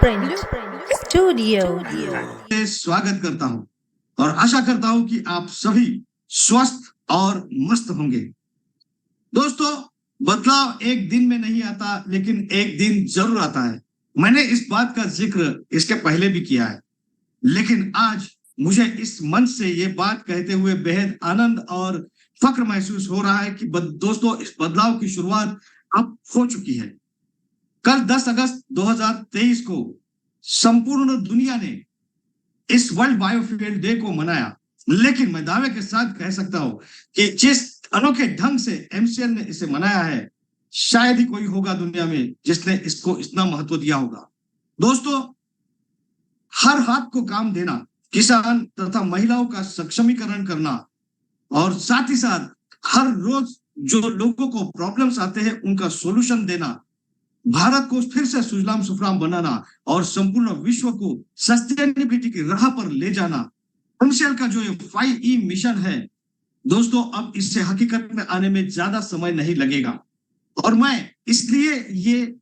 Blueprint Studio. मैं स्वागत करता हूं और आशा करता हूं कि आप सभी स्वस्थ और मस्त होंगे। दोस्तों, बदलाव एक दिन में नहीं आता, लेकिन एक दिन जरूर आता है। मैंने इस बात का जिक्र इसके पहले भी किया है, लेकिन आज मुझे इस मंच से ये बात कहते हुए बेहद आनंद और फक्र महसूस हो रहा है कि दोस्तों, इस बदलाव की शुरुआत अब हो चुकी है। कल 10 अगस्त 2023 को संपूर्ण दुनिया ने इस वर्ल्ड बायोफ्यूल डे को मनाया, लेकिन मैं दावे के साथ कह सकता हूं कि जिस अनोखे ढंग से एमसीएल ने इसे मनाया है, शायद ही कोई होगा दुनिया में जिसने इसको इतना महत्व दिया होगा। दोस्तों, हर हाथ को काम देना, किसान तथा महिलाओं का सक्षमीकरण करना और साथ ही साथ हर रोज जो लोगों को प्रॉब्लम्स आते हैं उनका सॉल्यूशन देना, भारत को फिर से सुजलाम सुफलाम बनाना और संपूर्ण विश्व को सस्टेनेबिलिटी की राह पर ले जाना, एमसीएल का जो ये 5E मिशन है दोस्तों, अब इससे हकीकत में आने में ज्यादा समय नहीं लगेगा। और मैं इसलिए ये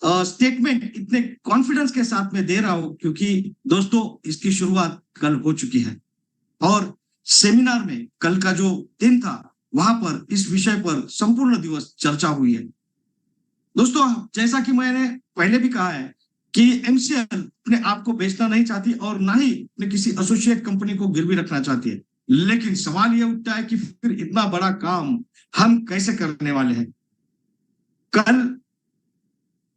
स्टेटमेंट इतने कॉन्फिडेंस के साथ में दे रहा हूं क्योंकि दोस्तों, इसकी शुरुआत कल हो चुकी है और सेमिनार में कल का जो दिन था वहां पर इस विषय पर संपूर्ण दिवस चर्चा हुई है। दोस्तों, जैसा कि मैंने पहले भी कहा है कि एमसीएल अपने आप को बेचना नहीं चाहती और ना ही अपने किसी एसोसिएट कंपनी को गिरवी रखना चाहती है, लेकिन सवाल यह उठता है कि फिर इतना बड़ा काम हम कैसे करने वाले हैं। कल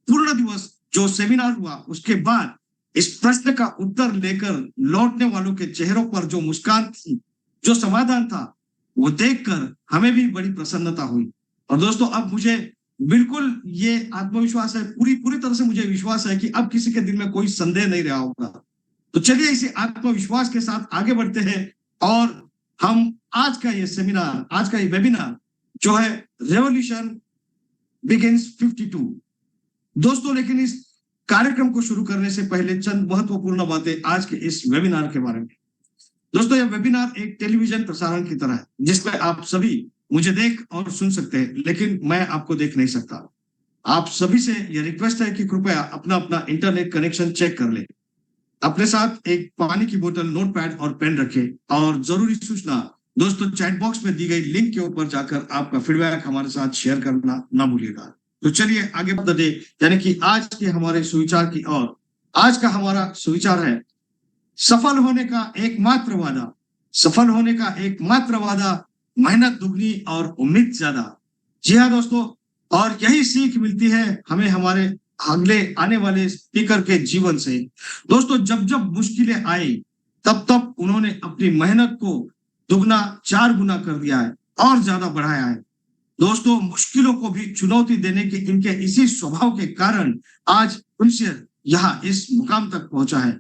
पूर्ण दिवस जो सेमिनार हुआ, उसके बाद इस प्रश्न का उत्तर लेकर लौटने वालों के चेहरों पर जो मुस्कान थी, जो समाधान था, वो देखकर हमें भी बड़ी प्रसन्नता हुई। और दोस्तों, अब मुझे बिल्कुल ये आत्मविश्वास है, पूरी तरह से मुझे विश्वास है कि अब किसी के दिल में कोई संदेह नहीं रहा होगा। तो चलिए इसी आत्मविश्वास के साथ आगे बढ़ते हैं और हम आज का ये सेमिनार, आज का ये वेबिनार जो है रेवोल्यूशन बिगिंस 52। दोस्तों, लेकिन इस कार्यक्रम को शुरू करने से पहले चंद महत्वपूर्ण बातें आज के इस वेबिनार के बारे में। दोस्तों, यह वेबिनार एक टेलीविजन प्रसारण की तरह है जिसमें आप सभी मुझे देख और सुन सकते हैं, लेकिन मैं आपको देख नहीं सकता। आप सभी से यह रिक्वेस्ट है कि कृपया अपना अपना इंटरनेट कनेक्शन चेक कर ले। अपने साथ एक पानी की बोतल, नोटपैड और पेन रखें और जरूरी सूचना दोस्तों, चैट बॉक्स में दी गई लिंक के ऊपर जाकर आपका फीडबैक हमारे साथ शेयर करना ना भूलिएगा। तो चलिए आगे बढ़ते, यानी कि आज के हमारे सुविचार की ओर। आज का हमारा सुविचार है सफल होने का एकमात्र वादा, सफल होने का एकमात्र वादा, मेहनत दुगनी और उम्मीद ज्यादा। जी हाँ दोस्तों, और यही सीख मिलती है हमें हमारे अगले आने वाले स्पीकर के जीवन से। दोस्तों, जब जब मुश्किलें आई तब तब उन्होंने अपनी मेहनत को दुगना 4 गुना कर दिया है और ज्यादा बढ़ाया है। दोस्तों, मुश्किलों को भी चुनौती देने के इनके इसी स्वभाव के कारण आज एमसीएल यहाँ इस मुकाम तक पहुंचा है।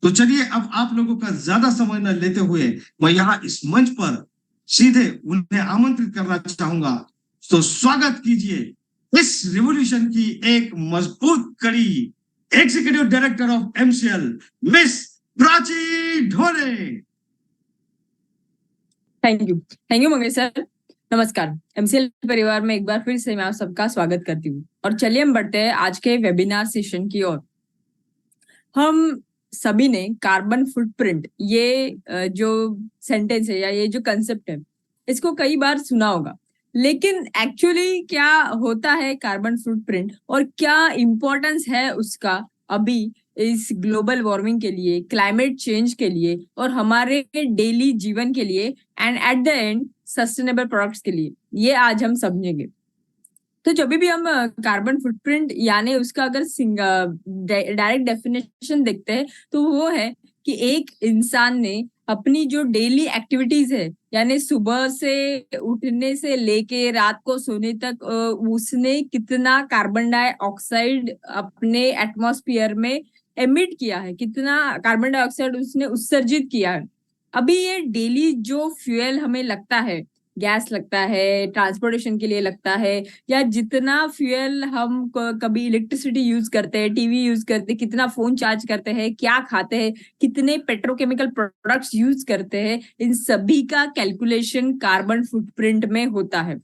तो चलिए अब आप लोगों का ज्यादा समय न लेते हुए मैं यहाँ इस मंच पर सीधे उन्हें आमंत्रित करना चाहूंगा। तो स्वागत कीजिए इस रिवॉल्यूशन की एक मजबूत कड़ी, executive director of MCL, miss Prachi Dhole. Thank you Mangesh sir. नमस्कार, एमसीएल परिवार में एक बार फिर से मैं आप सबका स्वागत करती हूँ। और चलिए हम बढ़ते हैं आज के वेबिनार सेशन की ओर। हम सभी ने कार्बन फुटप्रिंट, ये जो सेंटेंस है या ये जो कंसेप्ट है, इसको कई बार सुना होगा, लेकिन एक्चुअली क्या होता है कार्बन फुटप्रिंट और क्या इम्पोर्टेंस है उसका अभी इस ग्लोबल वार्मिंग के लिए, क्लाइमेट चेंज के लिए और हमारे डेली जीवन के लिए and at the end sustainable products के लिए, ये आज हम समझेंगे। तो जब भी हम कार्बन फुटप्रिंट यानी उसका अगर डायरेक्ट डेफिनेशन देखते हैं तो वो है कि एक इंसान ने अपनी जो डेली एक्टिविटीज है, यानी सुबह से उठने से लेके रात को सोने तक, उसने कितना कार्बन डाइऑक्साइड अपने एटमॉस्फेयर में एमिट किया है, कितना कार्बन डाइऑक्साइड उसने उत्सर्जित किया है। अभी ये डेली जो फ्यूल हमें लगता है, गैस लगता है, ट्रांसपोर्टेशन के लिए लगता है, या जितना फ्यूल हम कभी इलेक्ट्रिसिटी यूज करते हैं, टीवी यूज करते हैं, कितना फोन चार्ज करते हैं, क्या खाते हैं, कितने पेट्रोकेमिकल प्रोडक्ट्स यूज करते हैं, इन सभी का कैलकुलेशन कार्बन फुटप्रिंट में होता है।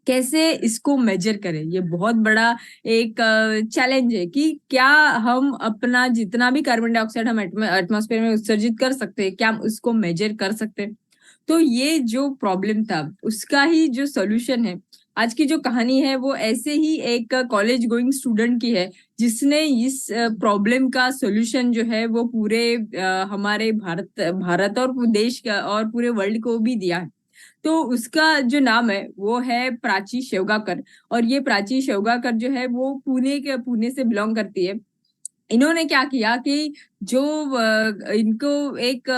कैसे इसको मेजर करें, ये बहुत बड़ा एक चैलेंज है कि क्या हम अपना जितना भी कार्बन डाइऑक्साइड हम एटमॉस्फेयर में उत्सर्जित कर सकते हैं, क्या हम उसको मेजर कर सकते हैं। तो ये जो प्रॉब्लम था उसका ही जो सोल्यूशन है, आज की जो कहानी है वो ऐसे ही एक कॉलेज गोइंग स्टूडेंट की है, जिसने इस प्रॉब्लम का सोल्यूशन जो है वो पूरे हमारे भारत और देश का और पूरे वर्ल्ड को भी दिया है। तो उसका जो नाम है वो है प्राची शेवगाकर। और ये प्राची शेवगाकर जो है वो पुणे से बिलोंग करती है। इन्होंने क्या किया कि जो इनको एक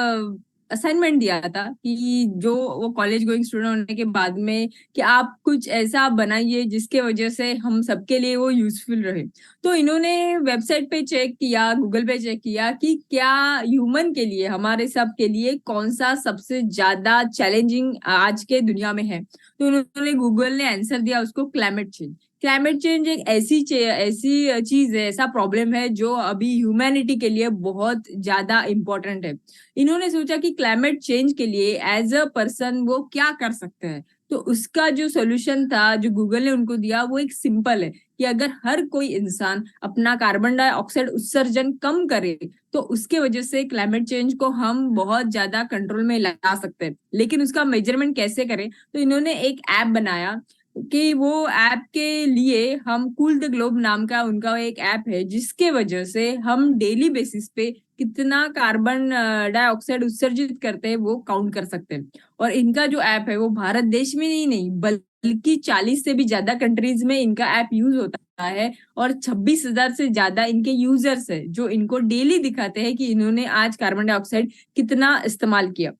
असाइनमेंट दिया था कि जो वो कॉलेज गोइंग स्टूडेंट होने के बाद में कि आप कुछ ऐसा बनाइए जिसके वजह से हम सबके लिए वो यूजफुल रहे। तो इन्होंने वेबसाइट पे चेक किया, गूगल पे चेक किया कि क्या ह्यूमन के लिए, हमारे सब के लिए कौन सा सबसे ज्यादा चैलेंजिंग आज के दुनिया में है। तो उन्होंने गूगल ने आंसर दिया उसको, क्लाइमेट चेंज। क्लाइमेट चेंज एक ऐसी चीज है, ऐसा प्रॉब्लम है जो अभी ह्यूमैनिटी के लिए बहुत ज्यादा इंपॉर्टेंट है। इन्होंने सोचा कि क्लाइमेट चेंज के लिए एज अ पर्सन वो क्या कर सकते हैं। तो उसका जो सोल्यूशन था जो गूगल ने उनको दिया वो एक सिंपल है कि अगर हर कोई इंसान अपना कार्बन डाइऑक्साइड उत्सर्जन कम करे तो उसके वजह से क्लाइमेट चेंज को हम बहुत ज्यादा कंट्रोल में ला सकते हैं। लेकिन उसका मेजरमेंट कैसे करें, तो इन्होंने एक ऐप बनाया कि वो ऐप के लिए हम कूल द ग्लोब नाम का उनका एक ऐप है, जिसके वजह से हम डेली बेसिस पे कितना कार्बन डाइऑक्साइड उत्सर्जित करते हैं वो काउंट कर सकते हैं। और इनका जो ऐप है वो भारत देश में ही नहीं बल्कि 40 से भी ज्यादा कंट्रीज में इनका ऐप यूज होता है। और 26,000 से ज्यादा इनके यूजर्स है जो इनको डेली दिखाते हैं कि इन्होंने आज कार्बन डाइऑक्साइड कितना इस्तेमाल किया।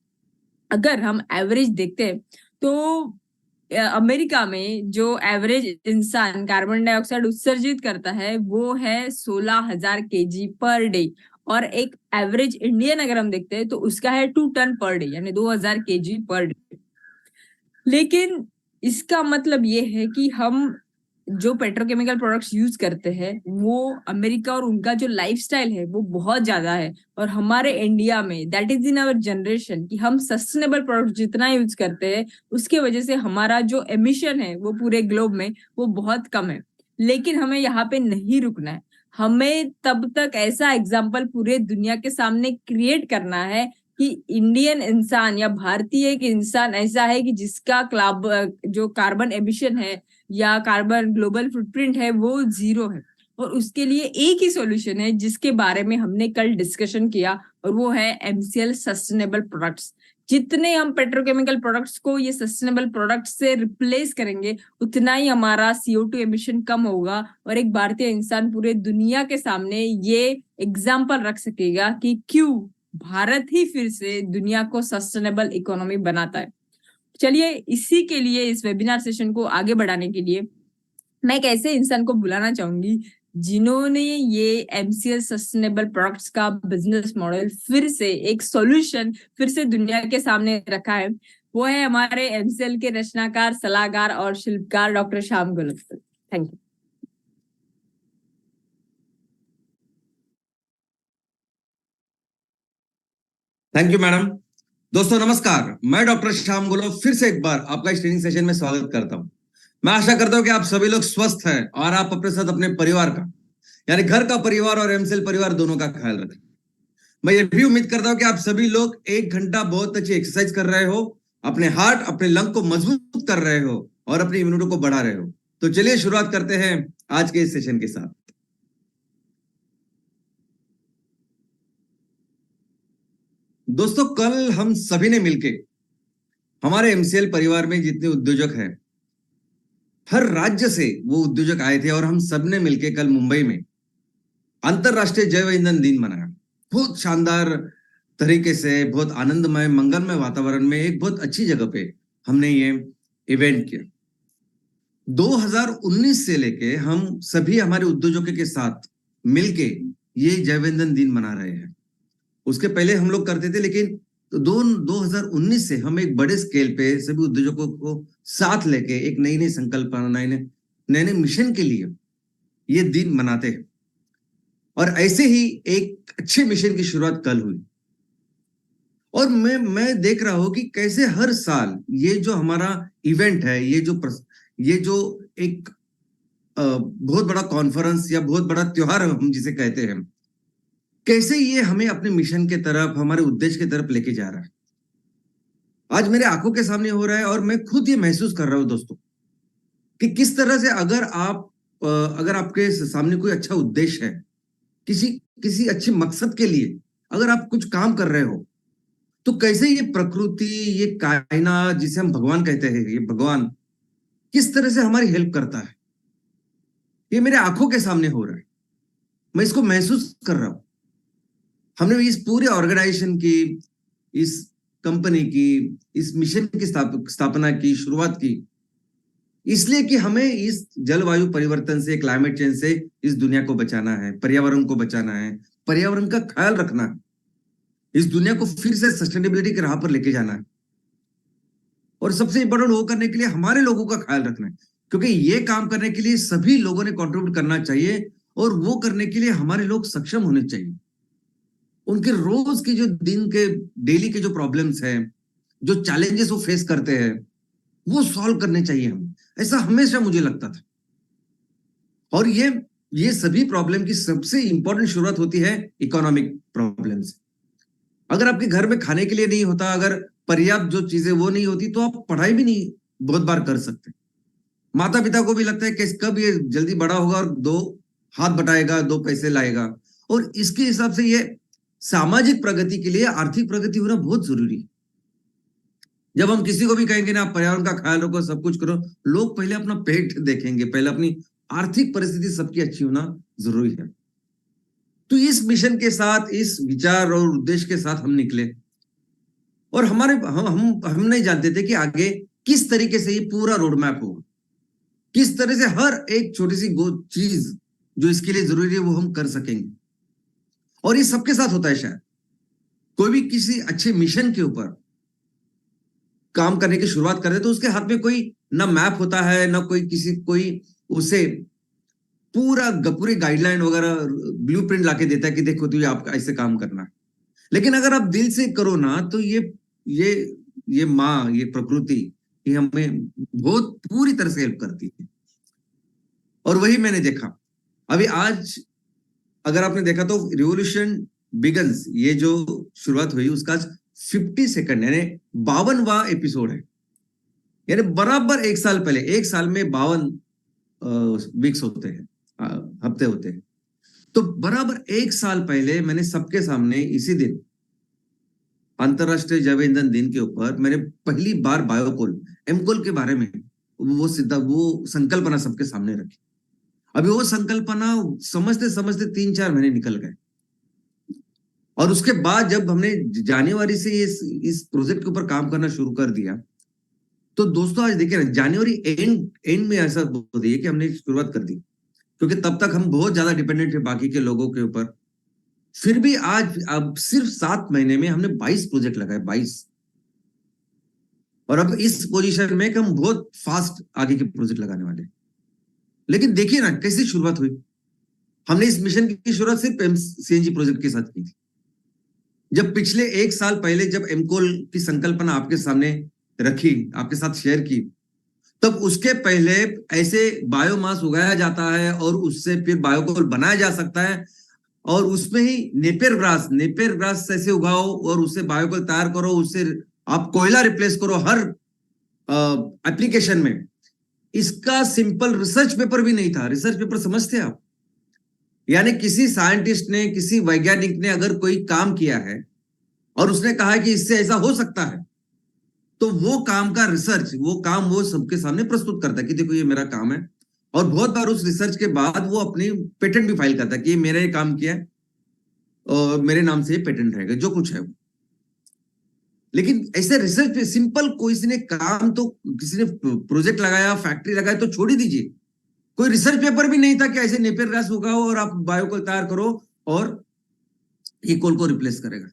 अगर हम एवरेज देखते हैं तो अमेरिका में जो एवरेज इंसान कार्बन डाइऑक्साइड उत्सर्जित करता है वो है 16,000 kg पर डे। और एक एवरेज इंडियन अगर हम देखते हैं तो उसका है 2 टन पर डे, यानी 2,000 kg पर डे। लेकिन इसका मतलब ये है कि हम जो पेट्रोकेमिकल प्रोडक्ट्स यूज करते हैं वो अमेरिका और उनका जो लाइफस्टाइल है वो बहुत ज्यादा है। और हमारे इंडिया में that is in our generation कि हम सस्टेनेबल प्रोडक्ट जितना यूज करते हैं उसके वजह से हमारा जो एमिशन है वो पूरे ग्लोब में वो बहुत कम है। लेकिन हमें यहाँ पे नहीं रुकना है, हमें तब तक ऐसा एग्जाम्पल पूरे दुनिया के सामने क्रिएट करना है कि इंडियन इंसान या भारतीय एक इंसान ऐसा है कि जिसका जो कार्बन एमिशन है या कार्बन ग्लोबल फुटप्रिंट है वो 0 है। और उसके लिए एक ही सॉल्यूशन है जिसके बारे में हमने कल डिस्कशन किया, और वो है एमसीएल सस्टेनेबल प्रोडक्ट्स। जितने हम पेट्रोकेमिकल प्रोडक्ट्स को ये सस्टेनेबल प्रोडक्ट्स से रिप्लेस करेंगे उतना ही हमारा CO2 एमिशन कम होगा। और एक भारतीय इंसान पूरे दुनिया के सामने ये एग्जाम्पल रख सकेगा कि क्यों भारत ही फिर से दुनिया को सस्टेनेबल इकोनॉमी बनाता है। चलिए इसी के लिए इस वेबिनार सेशन को आगे बढ़ाने के लिए मैं एक ऐसे इंसान को बुलाना चाहूंगी जिन्होंने ये एमसीएल सस्टेनेबल प्रोडक्ट्स का बिजनेस मॉडल फिर से एक सॉल्यूशन फिर से दुनिया के सामने रखा है। वो है हमारे एमसीएल के रचनाकार, सलाहकार और शिल्पकार डॉक्टर श्याम गोलक। Thank you. Thank you madam. दोस्तों नमस्कार, मैं डॉक्टर श्याम गोलक फिर से एक बार आपका इस ट्रेनिंग सेशन में स्वागत करता हूं। मैं आशा करता हूं कि आप सभी लोग स्वस्थ हैं और आप अपने साथ अपने परिवार का, यानी घर का परिवार और एमसीएल परिवार दोनों का ख्याल रखें। मैं ये भी उम्मीद करता हूं कि आप सभी लोग 1 घंटा बहुत अच्छी एक्सरसाइज कर रहे हो, अपने हार्ट अपने लंग को मजबूत कर रहे हो और अपनी इम्यूनिटी को बढ़ा रहे हो। तो चलिए शुरुआत करते हैं आज के इस सेशन के साथ। दोस्तों कल हम सभी ने मिलके हमारे एमसीएल परिवार में जितने उद्योजक हैं, हर राज्य से वो उद्योजक आए थे और हम सबने मिलके कल मुंबई में अंतरराष्ट्रीय जैव ईंधन दिन मनाया। बहुत शानदार तरीके से, बहुत आनंदमय मंगलमय वातावरण में एक बहुत अच्छी जगह पे हमने ये इवेंट किया। 2019 से लेके हम सभी हमारे उद्योजकों के साथ मिलके ये जैव ईंधन दिन मना रहे हैं। उसके पहले हम लोग करते थे, लेकिन 2019 से हम एक बड़े स्केल पे सभी उद्योजकों को साथ लेके एक नई नई संकल्पना, नए नए मिशन के लिए ये दिन मनाते हैं। और ऐसे ही एक अच्छे मिशन की शुरुआत कल हुई। और मैं देख रहा हूं कि कैसे हर साल ये जो हमारा इवेंट है, ये जो ये जो एक बहुत बड़ा कॉन्फ्रेंस या बहुत बड़ा त्योहार हम जिसे कहते हैं, कैसे ये हमें अपने मिशन के तरफ, हमारे उद्देश्य की तरफ लेके जा रहा है, आज मेरे आंखों के सामने हो रहा है। और मैं खुद ये महसूस कर रहा हूं दोस्तों कि किस तरह से अगर आपके सामने कोई अच्छा उद्देश्य है, किसी किसी अच्छे मकसद के लिए अगर आप कुछ काम कर रहे हो, तो कैसे ये प्रकृति, ये कायनात जिसे हम भगवान कहते हैं, ये भगवान किस तरह से हमारी हेल्प करता है, ये मेरे आंखों के सामने हो रहा है। मैं इसको महसूस कर रहा हूं। हमने इस पूरे ऑर्गेनाइजेशन की, इस कंपनी की, इस मिशन की स्थापना की, शुरुआत की, इसलिए कि हमें इस जलवायु परिवर्तन से, क्लाइमेट चेंज से इस दुनिया को बचाना है, पर्यावरण को बचाना है, पर्यावरण का ख्याल रखना है, इस दुनिया को फिर से सस्टेनेबिलिटी की राह पर लेके जाना है। और सबसे इंपॉर्टेंट वो करने के लिए हमारे लोगों का ख्याल रखना है, क्योंकि ये काम करने के लिए सभी लोगों ने कंट्रीब्यूट करना चाहिए, और वो करने के लिए हमारे लोग सक्षम होने चाहिए। उनके रोज के जो दिन के डेली के जो प्रॉब्लम्स हैं, जो चैलेंजेस वो फेस करते हैं, वो सॉल्व करने चाहिए हमें। ऐसा हमेशा मुझे लगता था। और ये सभी प्रॉब्लम की सबसे इंपॉर्टेंट शुरुआत होती है इकोनॉमिक प्रॉब्लम से। अगर आपके घर में खाने के लिए नहीं होता, अगर पर्याप्त जो चीजें वो नहीं होती, तो आप पढ़ाई भी नहीं बहुत बार कर सकते। माता पिता को भी लगता है कि कब ये जल्दी बड़ा होगा और दो हाथ बटाएगा, दो पैसे लाएगा। और इसके हिसाब से ये सामाजिक प्रगति के लिए आर्थिक प्रगति होना बहुत जरूरी है। जब हम किसी को भी कहेंगे ना, आप पर्यावरण का ख्याल रखो, सब कुछ करो, लोग पहले अपना पेट देखेंगे, पहले अपनी आर्थिक परिस्थिति सबकी अच्छी होना जरूरी है। तो इस मिशन के साथ, इस विचार और उद्देश्य के साथ हम निकले, और हम नहीं जानते थे कि आगे किस तरीके से ये पूरा रोड मैप होगा, किस तरह से हर एक छोटी सी चीज जो इसके लिए जरूरी है वो हम कर सकेंगे। और ये सबके साथ होता है। शायद कोई भी किसी अच्छे मिशन के ऊपर काम करने की शुरुआत करे तो उसके हाथ में कोई ना मैप होता है, ना कोई उसे पूरी गाइडलाइन वगैरह ब्लूप्रिंट लाके देता है कि देखो तुझे आप ऐसे काम करना है। लेकिन अगर आप दिल से करो ना, तो ये माँ, ये प्रकृति, ये हमें बहुत पूरी तरह से हेल्प करती है। और वही मैंने देखा। अभी आज अगर आपने देखा तो रिवॉल्यूशन बिगन्स, ये जो शुरुआत हुई उसका 50 सेकंड यानी 52वां एपिसोड है। यानी बराबर एक साल पहले, एक साल में 52 वीक्स होते हैं, हफ्ते होते हैं। तो बराबर एक साल पहले मैंने सबके सामने इसी दिन, अंतरराष्ट्रीय जैव ईंधन दिन के ऊपर, मैंने पहली बार बायोकोल, एमकोल के बारे में वो संकल्पना सबके सामने रखी। अभी वो संकल्पना समझते समझते 3-4 महीने निकल गए। और उसके बाद जब हमने जनवरी से इस प्रोजेक्ट के ऊपर काम करना शुरू कर दिया, तो दोस्तों आज देखिए ना, जनवरी एंड में ऐसा हो रही है कि हमने शुरुआत कर दी, क्योंकि तब तक हम बहुत ज्यादा डिपेंडेंट थे बाकी के लोगों के ऊपर। फिर भी आज अब सिर्फ 7 महीने में हमने 22 प्रोजेक्ट लगाए, 22। और अब इस पोजीशन में कि हम बहुत फास्ट आगे के प्रोजेक्ट लगाने वाले। लेकिन देखिए ना कैसी शुरुआत हुई। हमने इस मिशन की शुरुआत सिर्फ सीएनजी प्रोजेक्ट के साथ की थी। जब पिछले एक साल पहले जब एमकोल की संकल्पना आपके सामने रखी, आपके साथ शेयर की, तब उसके पहले ऐसे बायोमास उगाया जाता है और उससे फिर बायोकोल बनाया जा सकता है। और उसमें ही नेपियर ग्रास ऐसे उगाओ और उससे बायोकोल तैयार करो, उससे आप कोयला रिप्लेस करो हर एप्लीकेशन में। इसका सिंपल रिसर्च पेपर भी नहीं था। रिसर्च पेपर समझते आप? यानी किसी साइंटिस्ट ने, किसी वैज्ञानिक ने अगर कोई काम किया है और उसने कहा है कि इससे ऐसा हो सकता है, तो वो काम का रिसर्च, वो सबके सामने प्रस्तुत करता है कि देखो ये मेरा काम है। और बहुत बार उस रिसर्च के बाद वो अपनी पेटेंट भी फाइल करता है कि मेरा ये काम किया है और मेरे नाम से ये पेटेंट रहेगा, जो कुछ है वो। लेकिन ऐसे रिसर्च पे सिंपल किसी ने काम, तो किसी ने प्रोजेक्ट लगाया, फैक्ट्री लगाया, तो छोड़ ही दीजिए। कोई रिसर्च पेपर भी नहीं था कि ऐसे नेपियर ग्रास उगाओ और आप बायोकोल तैयार करो और ये कोल को रिप्लेस करेगा।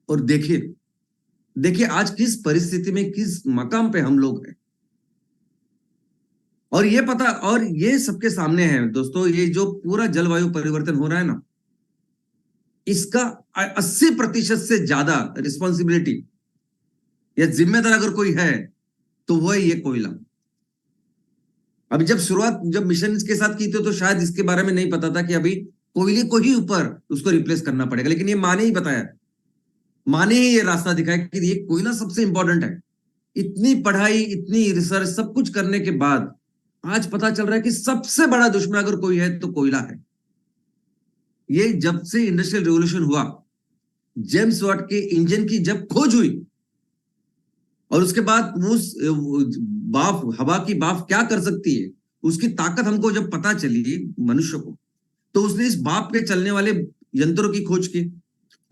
और देखिए आज किस परिस्थिति में, किस मकाम पे हम लोग हैं। और ये सबके सामने है दोस्तों। ये जो पूरा जलवायु परिवर्तन हो रहा है ना, इसका 80% से ज्यादा रिस्पॉन्सिबिलिटी या जिम्मेदार अगर कोई है तो वो है ये कोयला। अभी जब मिशन के साथ की थी तो शायद इसके बारे में नहीं पता था कि अभी कोयले को ही ऊपर उसको रिप्लेस करना पड़ेगा, लेकिन ये माँ ने ही बताया, माँ ने ही ये रास्ता दिखाया कि ये कोयला सबसे इंपॉर्टेंट है। इतनी पढ़ाई, इतनी रिसर्च, सब कुछ करने के बाद आज पता चल रहा है कि सबसे बड़ा दुश्मन अगर कोई है तो कोयला है। ये जब से इंडस्ट्रियल रिवॉल्यूशन हुआ, जेम्स वाट के इंजन की जब खोज हुई और उसके बाद उस हवा की भाप क्या कर सकती है, उसकी ताकत हमको जब पता चली मनुष्य को, तो उसने इस भाप पे चलने वाले यंत्रों की खोज की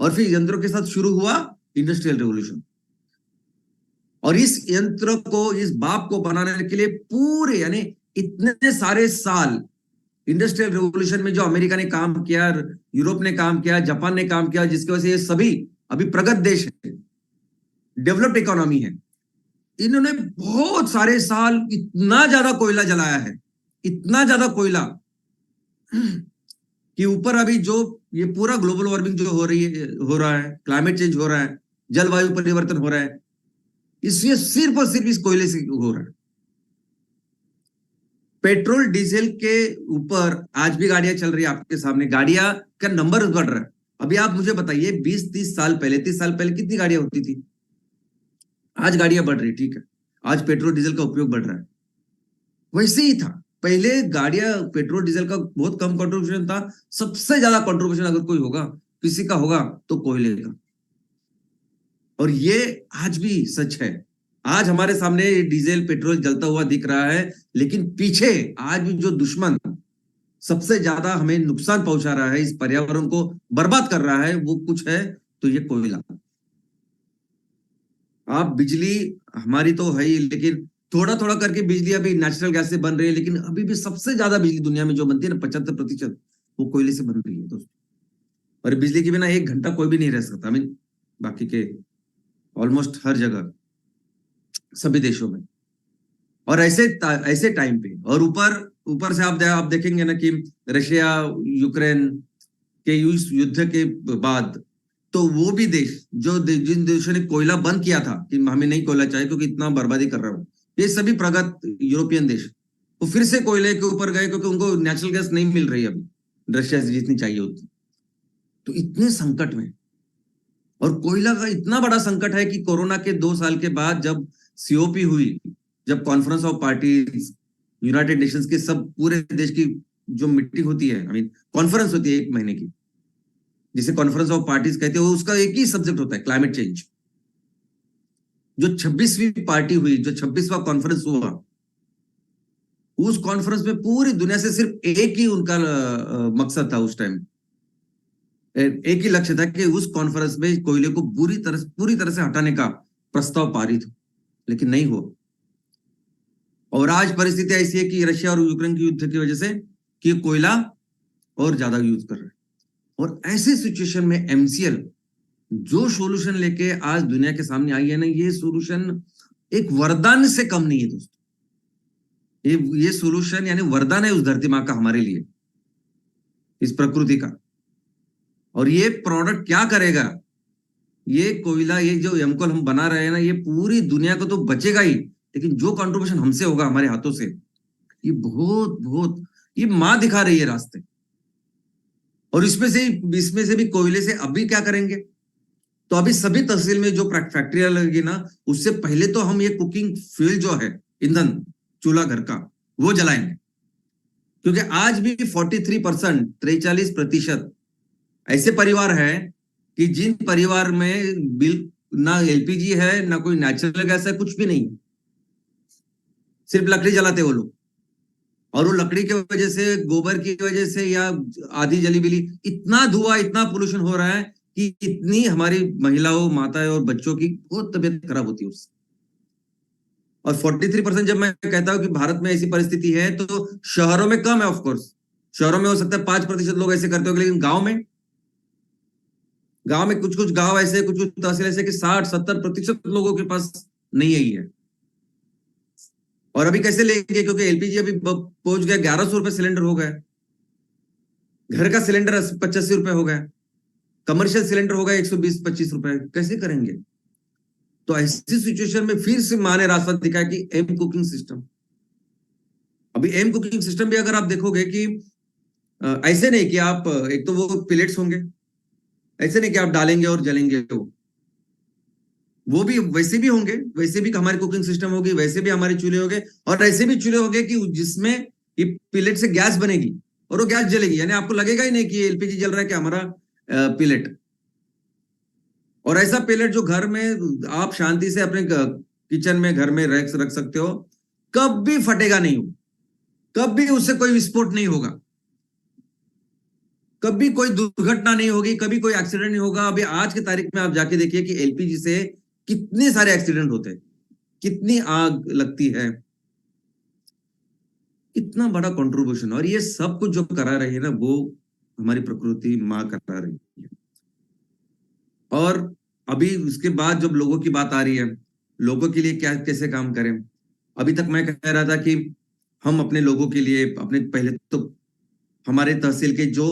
और फिर यंत्रों के साथ शुरू हुआ इंडस्ट्रियल रिवॉल्यूशन। और इस यंत्र को, इस भाप को बनाने के लिए पूरे यानी इतने सारे साल इंडस्ट्रियल रिवॉल्यूशन में जो अमेरिका ने काम किया, यूरोप ने काम किया, जापान ने काम किया, जिसकी वजह से ये सभी अभी प्रगत देश है, डेवलप्ड इकोनॉमी है, इन्होंने बहुत सारे साल इतना ज्यादा कोयला जलाया है, इतना ज्यादा कोयला कि ऊपर अभी जो ये पूरा ग्लोबल वार्मिंग जो हो रहा है, क्लाइमेट चेंज हो रहा है, जलवायु परिवर्तन हो रहा है, इसलिए सिर्फ और सिर्फ इस कोयले से हो रहा है। पेट्रोल डीजल के ऊपर आज भी गाड़ियां चल रही है, आपके सामने गाड़ियां का नंबर बढ़ रहा है। अभी आप मुझे बताइए 20-30 साल पहले, 30 साल पहले कितनी गाड़ियां होती थी? आज गाड़ियां बढ़ रही, ठीक है, आज पेट्रोल डीजल का उपयोग बढ़ रहा है। वैसे ही था पहले, गाड़ियां पेट्रोल डीजल का बहुत कम कंट्रीब्यूशन था, सबसे ज्यादा कंट्रीब्यूशन अगर कोई होगा, किसी का होगा तो कोयले का। और ये आज भी सच है। आज हमारे सामने डीजल पेट्रोल जलता हुआ दिख रहा है, लेकिन पीछे आज भी जो दुश्मन सबसे ज्यादा हमें नुकसान पहुंचा रहा है, इस पर्यावरण को बर्बाद कर रहा है, वो कुछ है तो ये कोयला। आप बिजली हमारी तो है ही, लेकिन थोड़ा थोड़ा करके बिजली अभी नेचुरल गैस से बन रही है, लेकिन अभी भी सबसे ज्यादा बिजली दुनिया में जो बनती है ना, 75% वो कोयले से बन रही है दोस्तों। और बिजली के बिना 1 घंटा कोई भी नहीं रह सकता। आई मीन बाकी के ऑलमोस्ट हर जगह, सभी देशों में। और ऐसे टाइम पे, और ऊपर से आप देखेंगे ना कि रशिया यूक्रेन के युद्ध के बाद तो वो भी देश जिन देशों ने कोयला बंद किया था कि हमें नहीं कोयला चाहिए क्योंकि इतना बर्बादी कर रहा हूं, ये सभी प्रगत यूरोपियन देश वो फिर से कोयले के ऊपर गए क्योंकि उनको नेचुरल गैस नहीं मिल रही अभी रशिया से जितनी चाहिए होती। तो इतने संकट में, और कोयला का इतना बड़ा संकट है कि कोरोना के 2 साल के बाद जब सीओपी हुई, जब conference of parties, United Nations के सब पूरे देश की जो मीटिंग होती है, आई मीन कॉन्फ्रेंस होती है 1 महीने की, जिसे कॉन्फ्रेंस ऑफ पार्टीज कहते हैं, उसका एक ही सब्जेक्ट होता है, क्लाइमेट चेंज। जो 26वीं पार्टी हुई, जो 26वां कॉन्फ्रेंस हुआ, उस कॉन्फ्रेंस में पूरी दुनिया से सिर्फ एक ही उनका मकसद था उस टाइम, एक ही लक्ष्य था कि उस कॉन्फ्रेंस में कोयले को पूरी तरह से हटाने का प्रस्ताव पारित हो, लेकिन नहीं हुआ। और आज परिस्थिति ऐसी है कि रशिया और यूक्रेन के युद्ध की वजह से कि कोयला और ज्यादा यूज कर रहे हैं। और ऐसे सिचुएशन में एमसीएल जो सॉल्यूशन लेके आज दुनिया के सामने आई है ना, ये सॉल्यूशन एक वरदान से कम नहीं है दोस्तों। ये सॉल्यूशन यानी वरदान है उस धरती माँ का हमारे लिए, इस प्रकृति का। और ये प्रोडक्ट क्या करेगा, ये कोयला, ये जो एमकोल हम बना रहे हैं ना, ये पूरी दुनिया को तो बचेगा ही, लेकिन जो कंट्रीब्यूशन हमसे होगा हमारे हाथों से, ये बहुत ये माँ दिखा रही है रास्ते। और इसमें से भी कोयले से अभी क्या करेंगे, तो अभी सभी तहसील में जो फैक्ट्रियां लगेगी ना, उससे पहले तो हम ये कुकिंग फ्यूल जो है, ईंधन चूल्हा घर का, वो जलाएंगे। क्योंकि आज भी 43% ऐसे परिवार है कि जिन परिवार में बिल ना एलपीजी है, ना कोई नेचुरल गैस है, कुछ भी नहीं, सिर्फ लकड़ी जलाते वो लोग। और वो लकड़ी की वजह से, गोबर की वजह से या आधी जली बिली इतना धुआं, इतना पोल्यूशन हो रहा है कि इतनी हमारी महिलाओं, माताएं और बच्चों की बहुत तबीयत खराब होती है उससे। और 43% जब मैं कहता हूं कि भारत में ऐसी परिस्थिति है, तो शहरों में कम है। ऑफकोर्स शहरों में हो सकता है 5% लोग ऐसे करते हो, लेकिन गांव में कुछ गांव ऐसे, कुछ तहसील ऐसे कि 60-70% लोगों के पास नहीं है। और अभी कैसे लेंगे, क्योंकि एलपीजी अभी पहुंच गया 1100 रुपए सिलेंडर हो गया, घर का सिलेंडर 85 रुपए हो गया, कमर्शियल सिलेंडर हो गया 120-25 रुपए, कैसे करेंगे? तो ऐसी सिचुएशन में फिर से माँ ने रास्ता दिखाया कि एम कुकिंग सिस्टम। अभी एम कुकिंग सिस्टम भी अगर आप देखोगे कि ऐसे नहीं कि आप एक तो वो पिलेट्स होंगे, ऐसे नहीं कि आप डालेंगे और जलेंगे, वो भी वैसे भी होंगे, वैसे भी हमारी कुकिंग सिस्टम होगी, वैसे भी हमारे चूल्हे होंगे, और ऐसे भी चूल्हे होंगे कि जिसमें ये पिलेट से गैस बनेगी और वो गैस जलेगी, यानी आपको लगेगा ही नहीं कि एलपीजी जल रहा है कि हमारा पिलेट। और ऐसा पिलेट जो घर में आप शांति से अपने किचन में घर में रख सकते हो, कभी फटेगा नहीं हो, कभी उससे कोई विस्फोट नहीं होगा, कभी कोई दुर्घटना नहीं होगी, कभी कोई एक्सीडेंट नहीं होगा। अभी आज की तारीख में आप जाके देखिए कि एलपीजी से कितने सारे एक्सीडेंट होते हैं, कितनी आग लगती है, इतना बड़ा कंट्रीब्यूशन। और ये सब कुछ जो करा रही है ना, वो हमारी प्रकृति माँ करा रही है। और अभी उसके बाद जब लोगों की बात आ रही है, लोगों के लिए क्या कैसे काम करें, अभी तक मैं कह रहा था कि हम अपने लोगों के लिए, अपने पहले तो हमारे तहसील के जो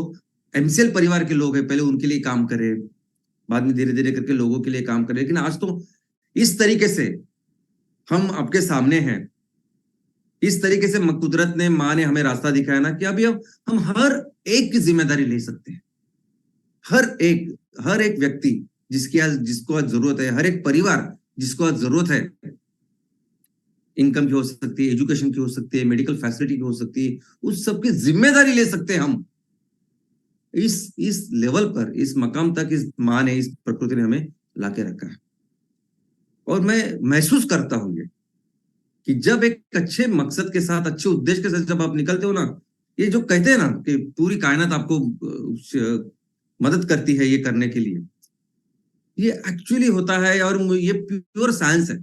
एमसीएल परिवार के लोग हैं, पहले उनके लिए काम करें, बाद में धीरे धीरे करके लोगों के लिए काम करें। लेकिन आज तो इस तरीके से हम आपके सामने हैं, इस तरीके से कुदरत ने, माँ ने हमें रास्ता दिखाया ना कि अभी हम हर एक की जिम्मेदारी ले सकते हैं। हर एक व्यक्ति जिसको आज जरूरत है, हर एक परिवार जिसको आज जरूरत है, इनकम की हो सकती है, एजुकेशन की हो सकती है, मेडिकल फैसिलिटी की हो सकती है, उस सबकी जिम्मेदारी ले सकते हैं हम। इस लेवल पर, इस मकाम तक इस माँ ने, इस प्रकृति ने हमें लाके रखा है। और मैं महसूस करता हूं ये कि जब एक अच्छे मकसद के साथ, अच्छे उद्देश्य के साथ जब आप निकलते हो ना, ये जो कहते हैं ना कि पूरी कायनात आपको मदद करती है ये करने के लिए, ये एक्चुअली होता है। और ये प्योर साइंस है,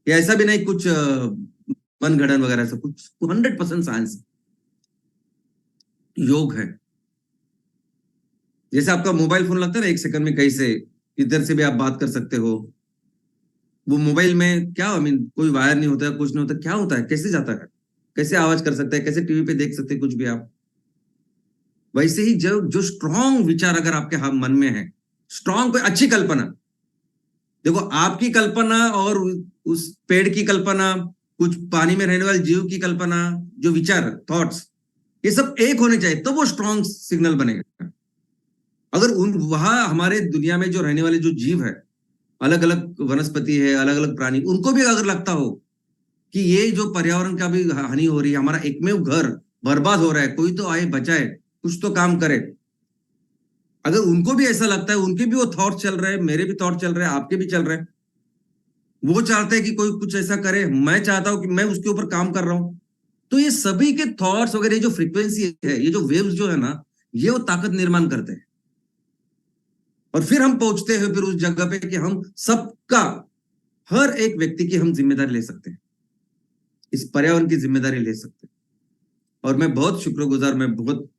ये ऐसा भी नहीं कुछ मनगढ़ंत वगैरह, सब कुछ 100% साइंस योग है। जैसे आपका मोबाइल फोन लगता है ना, 1 सेकंड में कहीं से किधर से भी आप बात कर सकते हो। वो मोबाइल में क्या कोई वायर नहीं होता है, कुछ नहीं होता, क्या होता है, कैसे जाता है, कैसे आवाज कर सकता है, कैसे टीवी पे देख सकते हैं कुछ भी आप। वैसे ही जो स्ट्रॉन्ग विचार अगर आपके मन में है, स्ट्रॉन्ग कोई अच्छी कल्पना, देखो आपकी कल्पना और उस पेड़ की कल्पना, कुछ पानी में रहने वाले जीव की कल्पना, जो विचार, थॉट्स, ये सब एक होने चाहिए, तो वो स्ट्रॉन्ग सिग्नल बनेगा। अगर वहां हमारे दुनिया में जो रहने वाले जो जीव है, अलग अलग वनस्पति है, अलग अलग प्राणी, उनको भी अगर लगता हो कि ये जो पर्यावरण का भी हानि हो रही है, हमारा एकमेव घर बर्बाद हो रहा है, कोई तो आए बचाए, कुछ तो काम करे, अगर उनको भी ऐसा लगता है, उनके भी वो थॉट चल रहे हैं, मेरे भी थॉट चल रहे हैं, आपके भी चल रहे हैं, वो चाहते हैं कि कोई कुछ ऐसा करे, मैं चाहता हूं कि मैं उसके ऊपर काम कर रहा हूं, तो ये सभी के थॉट्स वगैरह, जो फ्रीक्वेंसी है, ये जो वेव्स जो है ना, ये वो ताकत निर्माण करते हैं। और फिर हम पहुंचते हैं फिर उस जगह पे कि हम सबका, हर एक व्यक्ति की हम जिम्मेदारी ले सकते हैं, इस पर्यावरण की जिम्मेदारी ले सकते हैं। और मैं बहुत शुक्रगुजार, मैं बहुत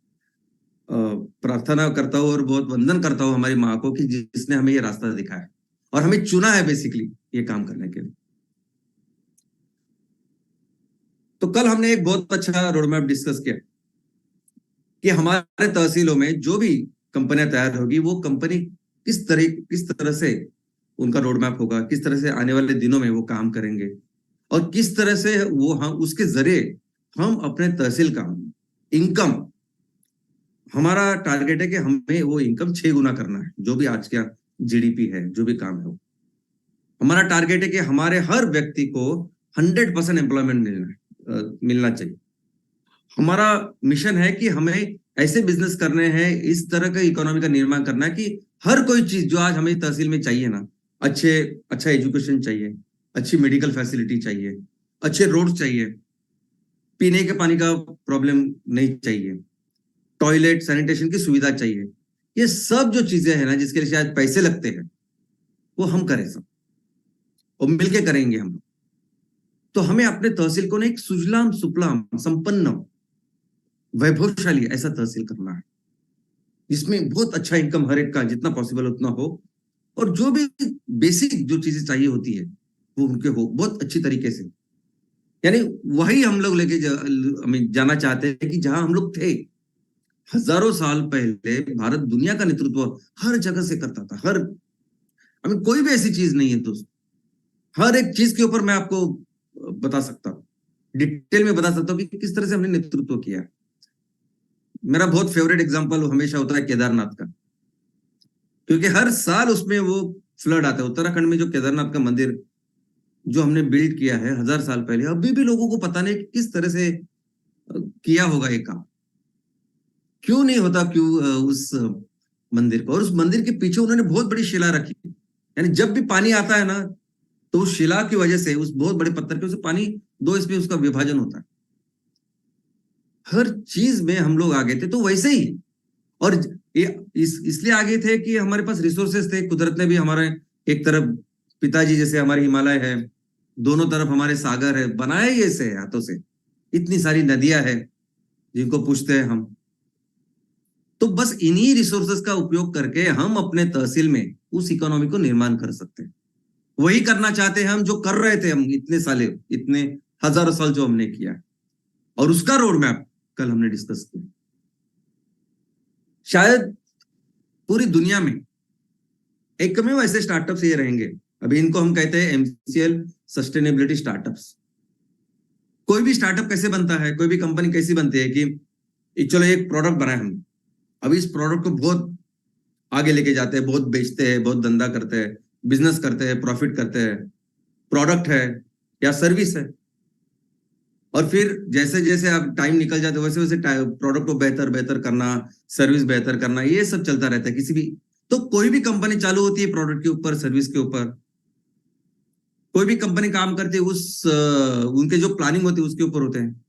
प्रार्थना करता हूँ और बहुत वंदन करता हूँ हमारी माँ को कि जिसने हमें ये रास्ता दिखाया और हमें चुना है बेसिकली ये काम करने के लिए। तो कल हमने एक बहुत अच्छा रोड मैप डिस्कस किया कि हमारे तहसीलों में जो भी कंपनियां तैयार होगी, वो कंपनी किस तरह से उनका रोड मैप होगा, किस तरह से आने वाले दिनों में वो काम करेंगे, और किस तरह से वो हम उसके जरिए हम अपने तहसील का इनकम, हमारा टारगेट है कि हमें वो इनकम 6 गुना करना है, जो भी आज का जीडीपी है, जो भी काम है। हमारा टारगेट है कि हमारे हर व्यक्ति को 100% एम्प्लॉयमेंट मिलना चाहिए। हमारा मिशन है कि हमें ऐसे बिजनेस करने हैं, इस तरह का इकोनॉमी का निर्माण करना है कि हर कोई चीज जो आज हमें तहसील में चाहिए ना, अच्छा एजुकेशन चाहिए, अच्छी मेडिकल फैसिलिटी चाहिए, अच्छे रोड चाहिए, पीने के पानी का प्रॉब्लम नहीं चाहिए, टॉयलेट सैनिटेशन की सुविधा चाहिए, ये सब जो चीजें हैं ना, जिसके लिए शायद पैसे लगते हैं, वो हम करें सब, और मिलके करेंगे हम। तो हमें अपने तहसील को ना एक सुजलाम सुफलाम संपन्न वैभवशाली ऐसा तहसील करना है, जिसमें बहुत अच्छा इनकम हर एक का जितना पॉसिबल उतना हो, और जो भी बेसिक जो चीजें चाहिए होती है वो उनके हो बहुत अच्छी तरीके से। यानी वही हम लोग लेके जाना चाहते हैं कि जहां हम लोग थे हजारों साल पहले। भारत दुनिया का नेतृत्व हर जगह से करता था, कोई भी ऐसी चीज नहीं है दोस्त, हर एक चीज के ऊपर मैं आपको बता सकता हूं डिटेल में बता सकता हूँ कि किस तरह से हमने नेतृत्व किया। मेरा बहुत फेवरेट एग्जांपल हमेशा होता है केदारनाथ का, क्योंकि हर साल उसमें वो फ्लड आता है। उत्तराखंड में जो केदारनाथ का मंदिर जो हमने बिल्ड किया है 1000 साल पहले, अभी भी लोगों को पता नहीं किस तरह से किया होगा ये काम, क्यों नहीं होता, क्यों उस मंदिर को। और उस मंदिर के पीछे उन्होंने बहुत बड़ी शिला रखी, यानी जब भी पानी आता है ना, तो उस शिला की वजह से, उस बहुत बड़े पत्थर के, उसे पानी दो इसमें उसका विभाजन होता है। हर चीज में हम लोग आगे थे, तो वैसे ही। और इसलिए आगे थे कि हमारे पास रिसोर्सेस थे। कुदरत ने भी हमारे, एक तरफ पिताजी जैसे हमारे हिमालय है, दोनों तरफ हमारे सागर है, बनाए ही ऐसे हाथों से। इतनी सारी नदियां हैं जिनको पूछते हैं हम। तो बस इन्हीं रिसोर्सेस का उपयोग करके हम अपने तहसील में उस इकोनॉमी को निर्माण कर सकते हैं। वही करना चाहते हैं हम, जो कर रहे थे हम इतने साले, इतने हजारों साल जो हमने किया। और उसका रोड मैप कल हमने डिस्कस किया। शायद पूरी दुनिया में एकमेव ऐसे स्टार्टअप्स ये रहेंगे, अभी इनको हम कहते हैं एमसीएल सस्टेनेबिलिटी स्टार्टअप्स। कोई भी स्टार्टअप कैसे बनता है, कोई भी कंपनी कैसी बनती है कि चलो एक प्रोडक्ट बनाए हमने, अब इस प्रोडक्ट को बहुत आगे लेके जाते हैं, बहुत बेचते हैं, बहुत धंधा करते हैं, बिजनेस करते हैं, प्रॉफिट करते हैं। प्रोडक्ट है या सर्विस है, और फिर जैसे जैसे आप टाइम निकल जाते वैसे वैसे प्रोडक्ट को बेहतर बेहतर करना, सर्विस बेहतर करना, ये सब चलता रहता है किसी भी। तो कोई भी कंपनी चालू होती है प्रोडक्ट के ऊपर, सर्विस के ऊपर। कोई भी कंपनी काम करती है उनके जो प्लानिंग होती है उसके ऊपर होते हैं।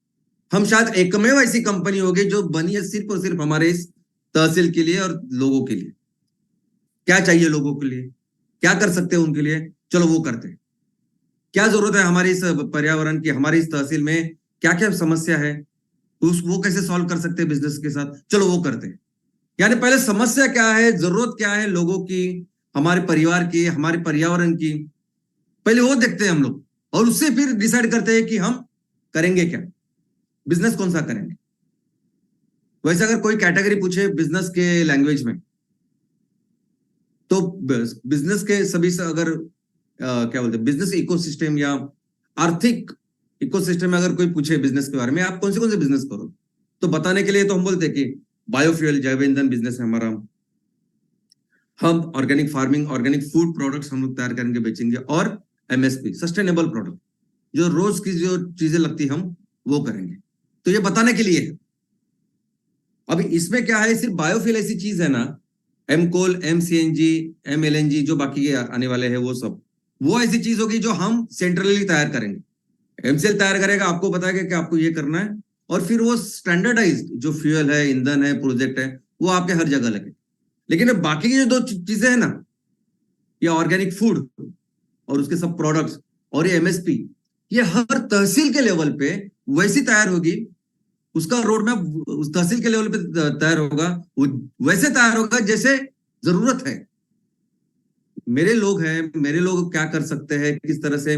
हम शायद एकमेव ऐसी कंपनी होगी जो बनी है सिर्फ और सिर्फ हमारे इस तहसील के लिए और लोगों के लिए। क्या चाहिए लोगों के लिए, क्या कर सकते हैं उनके लिए, चलो वो करते हैं। क्या जरूरत है हमारी इस पर्यावरण की, हमारी इस तहसील में क्या क्या समस्या है, वो कैसे सॉल्व कर सकते हैं बिजनेस के साथ, चलो वो करते हैं। यानी पहले समस्या क्या है, जरूरत क्या है लोगों की, हमारे परिवार की, हमारे पर्यावरण की, पहले वो देखते हैं हम लोग। और उससे फिर डिसाइड करते हैं कि हम करेंगे क्या, बिजनेस कौन सा करेंगे। वैसे अगर कोई कैटेगरी पूछे बिजनेस के लैंग्वेज में, तो बिजनेस के सभी से अगर क्या बोलते हैं, बिजनेस इकोसिस्टम या आर्थिक इकोसिस्टम में अगर कोई पूछे बिजनेस के बारे में, आप कौन से बिजनेस करो, तो बताने के लिए तो हम बोलते हैं कि बायोफ्यूल, जैव ईंधन बिजनेस है हमारा। हम organic farming, organic food products हम लोग तैयार करेंगे, बेचेंगे। और एमएसपी, सस्टेनेबल प्रोडक्ट, जो रोज की जो चीजें लगती हम वो करेंगे। तो ये बताने के लिए है। अभी इसमें क्या है, सिर्फ बायोफ्यूल ऐसी चीज है ना, एम कोल, एम सीएनजी, एम एलएनजी, जो बाकी आने वाले हैं वो सब, वो ऐसी चीज होगी जो हम सेंट्रली तैयार करेंगे। एमसीएल तैयार करेगा, आपको बताएगा कि आपको ये करना है, और फिर वो स्टैंडर्डाइज जो फ्यूल है, ईंधन है, प्रोजेक्ट है, वो आपके हर जगह लगे। लेकिन बाकी की जो दो चीजें है ना, ये ऑर्गेनिक फूड और उसके सब प्रोडक्ट्स और ये एमएसपी, ये हर तहसील के लेवल पे वैसी तैयार होगी। उसका रोड मैप उस तहसील के लेवल पे तैयार होगा, वो वैसे तैयार होगा जैसे जरूरत है। मेरे लोग हैं, मेरे लोग क्या कर सकते हैं, किस तरह से